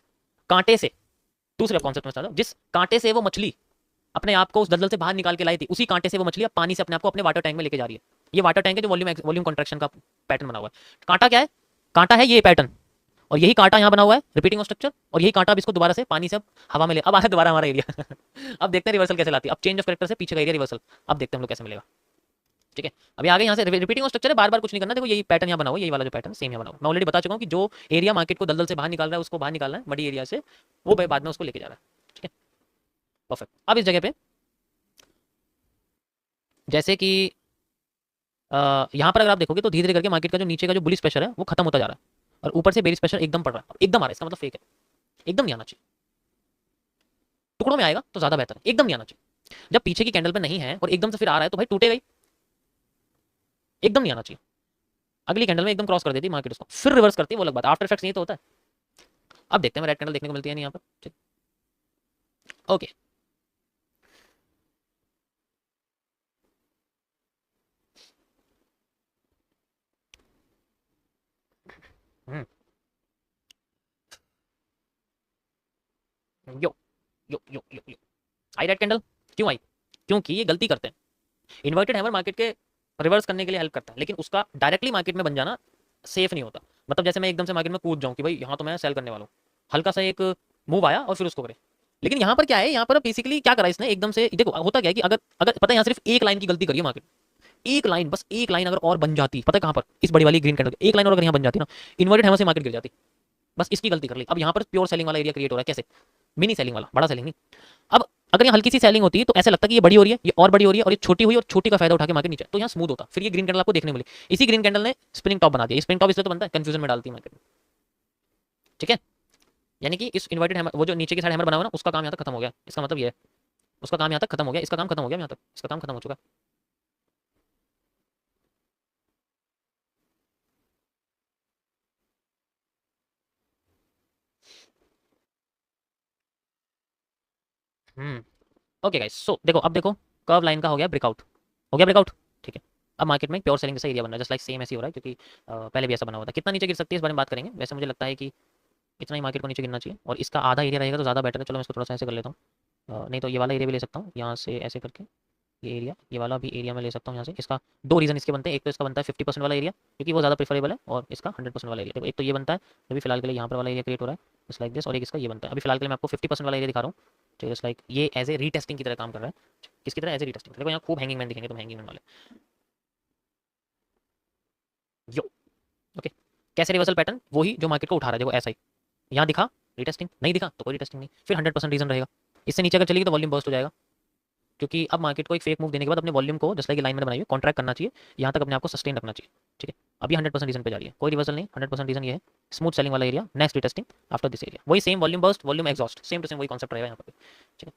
कांटे से, दूसरे कॉन्सेप्ट में समझो, जिस कांटे से वो मछली अपने आप को उस दलदल से बाहर निकाल के लाई थी, उसी कांटे से वो मछली अब पानी से अपने आप को अपने वाटर टैंक में लेके जा रही है। ये वाटर टैंक है जो वॉल्यूम कॉन्ट्रैक्शन का पैटर्न बना हुआ है। कांटा क्या है? कांटा है ये पैटर्न, और यही कांटा यहाँ बना हुआ है रिपीटिंग स्ट्रक्चर, और यही कांटा अब इसको दोबारा से पानी से अब हवा में ले, अब आया दोबारा हमारा एरिया अब देखते हैं रिवर्सल कैसे लाती है, अब चेंज ऑफ कैरेक्टर से पीछे का एरिया रिवर्सल, अब देखते हैं हम लोग कैसे मिलेगा। ठीक है, अभी आगे यहाँ से रिपीटिंग स्ट्रक्चर है, बार बार कुछ नहीं करना। देखो यही पैटर्न यहाँ बना हुआ है, यही वाला जो पैटर्न सेम यहाँ बना हुआ है। मैं ऑलरेडी बता चुका हूँ कि जो एरिया मार्केट को दलदल से बाहर निकाल रहा है उसको बाहर निकालना है बड़ी एरिया से, वो बाद में उसको लेके जा रहा है। ठीक है, परफेक्ट। अब इस जगह पे जैसे कि यहाँ पर अगर आप देखोगे तो धीरे धीरे करके मार्केट का जो नीचे का जो बुलिश प्रेशर है वो खत्म होता जा रहा है, और ऊपर से बेरिश प्रेशर एकदम पड़ रहा है, एकदम आ रहा है, इसका मतलब फेक है, एकदम नहीं आना चाहिए। टुकड़ों में आएगा तो ज्यादा बेहतर है, एकदम नहीं आना चाहिए। जब पीछे की कैंडल पे नहीं है और एकदम से फिर आ रहा है तो भाई टूटेगा ही, एकदम नहीं आना चाहिए। अगली कैंडल में एकदम क्रॉस कर देती है मार्केट, उसको फिर रिवर्स करती है, वो अलग बात, आफ्टर इफेक्ट्स नहीं तो होता है। अब देखते हैं रेड कैंडल देखने को मिलती है नहीं यहाँ पर। ठीक, okay. Yo yo yo yo yo I read candle, क्यों आई? क्योंकि ये गलती करते हैं, इन्वर्टेड हैमर मार्केट के रिवर्स करने के लिए हेल्प करता है, लेकिन उसका डायरेक्टली मार्केट में बन जाना सेफ नहीं होता। मतलब जैसे मैं एकदम से मार्केट में कूद जाऊं कि भाई यहाँ तो मैं सेल करने वाला हूँ, हल्का सा एक मूव आया और फिर उसको करे। लेकिन यहाँ पर क्या है, यहाँ पर बेसिकली क्या करा इसने, एकदम से देखो होता क्या है कि अगर अगर पता है यहाँ सिर्फ एक लाइन की गलती करिए मार्केट, एक लाइन, बस एक लाइन अगर और बन जाती, पता है कहाँ पर, इस बड़ी वाली ग्रीन कैंडल एक लाइन और अगर यहाँ बन जाती ना, इन्वर्टेड हैमर से मार्केट गिर जाती। बस इसकी गलती कर ली। अब यहाँ पर प्योर सेलिंग वाला एरिया क्रिएट हो रहा है, कैसे? मिनी सेलिंग वाला, बड़ा सेलिंग नहीं। अब अगर यहाँ हल्की सी सेलिंग होती है तो ऐसा लगता है कि ये बड़ी हो रही है, ये और बड़ी हो रही है, और ये छोटी हुई और छोटी का फायदा उठा के मार्केट नीचे, तो यहाँ स्मूथ होता, फिर ये ग्रीन कैंडल आपको देखने मिली। इसी ग्रीन कैंडल ने स्प्रिंग टॉप बना दिया। स्प्रिंग टॉप इसलिए तो बनता है, कंफ्यूजन में डालती है मार्केट में। ठीक है, यानी कि इस इन्वर्टेड हैमर, वो जो नीचे की साइड हैमर बना हुआ ना, उसका काम यहाँ तक खत्म हो गया। इसका मतलब ये है, उसका काम यहाँ तक खत्म हो गया, इसका काम खत्म हो गया यहाँ तक, इसका काम खत्म हो चुका। ओके गाइस, सो देखो, अब देखो कर्व लाइन का हो गया ब्रेकआउट, हो गया ब्रेकआउट। ठीक है, अब मार्केट में प्योर सेलिंग जैसा एरिया बन रहा है, जस्ट लाइक सेम ऐसे ही हो रहा है, क्योंकि पहले भी ऐसा बना हुआ था। कितना नीचे गिर सकती है इस बारे में बात करेंगे। वैसे मुझे लगता है कि इतना ही मार्केट को नीचे गिरना चाहिए, और इसका आधा एरिया रहेगा तो ज़्यादा बेटर है। चलो मैं इसको थोड़ा सा ऐसे कर लेता हूँ, नहीं तो ये वाला एरिया भी ले सकता हूँ यहाँ से ऐसे करके, ये एरिया, ये वाला भी एरिया में ले सकता हूँ यहाँ से। इसका दो रीजन इसके बनते हैं, एक तो इसका बनता है 50% वाला एरिया, क्योंकि वो ज़्यादा प्रेफरेबल है, और इसका 100% वाला एरिया। देखो एक तो ये बनता है, अभी फिलहाल के लिए यहाँ पर वाला एरिया क्रिएट हो रहा है जस्ट लाइक दिस, और एक इसका ये बनता है। अभी फिलहाल के लिए मैं आपको 50% वाला एरिया दिखा रहा हूँ, तो जस्ट लाइक ये एज ए रीटेस्टिंग की तरह काम कर रहा है। किसकी तरह? As a retesting. देखो यहाँ खूब हैंगिंग मैन दिखेंगे, तुम हैंगिंग मैन वाले। यो ओके, कैसे रिवर्सल पैटर्न, वही जो मार्केट को उठा रहा है, देखो ऐसा ही यहाँ दिखा रीटेस्टिंग, नहीं दिखा तो कोई रीटेस्टिंग नहीं, फिर 100% रीजन रहेगा। इससे नीचे अगर चलेगी तो वॉल्यूम बर्स्ट हो जाएगा, क्योंकि अब मार्केट को एक फेक मूव देने के बाद अपने वॉल्यूम को जस्ट लाइक लाइन में बनाई हुई कॉन्ट्रैक्ट करना चाहिए, यहाँ तक अपने आप को सस्टेन रखना चाहिए। ठीक है, अभी 100% रीजन पे जा रही है, कोई रिवर्सल नहीं, 100% रीजन ये है, स्मूथ सेलिंग वाला area, next retesting after this area, वही same volume burst, volume exhaust, same to same वही कॉन्सेप्ट रहेगा यहाँ पर। ठीक है,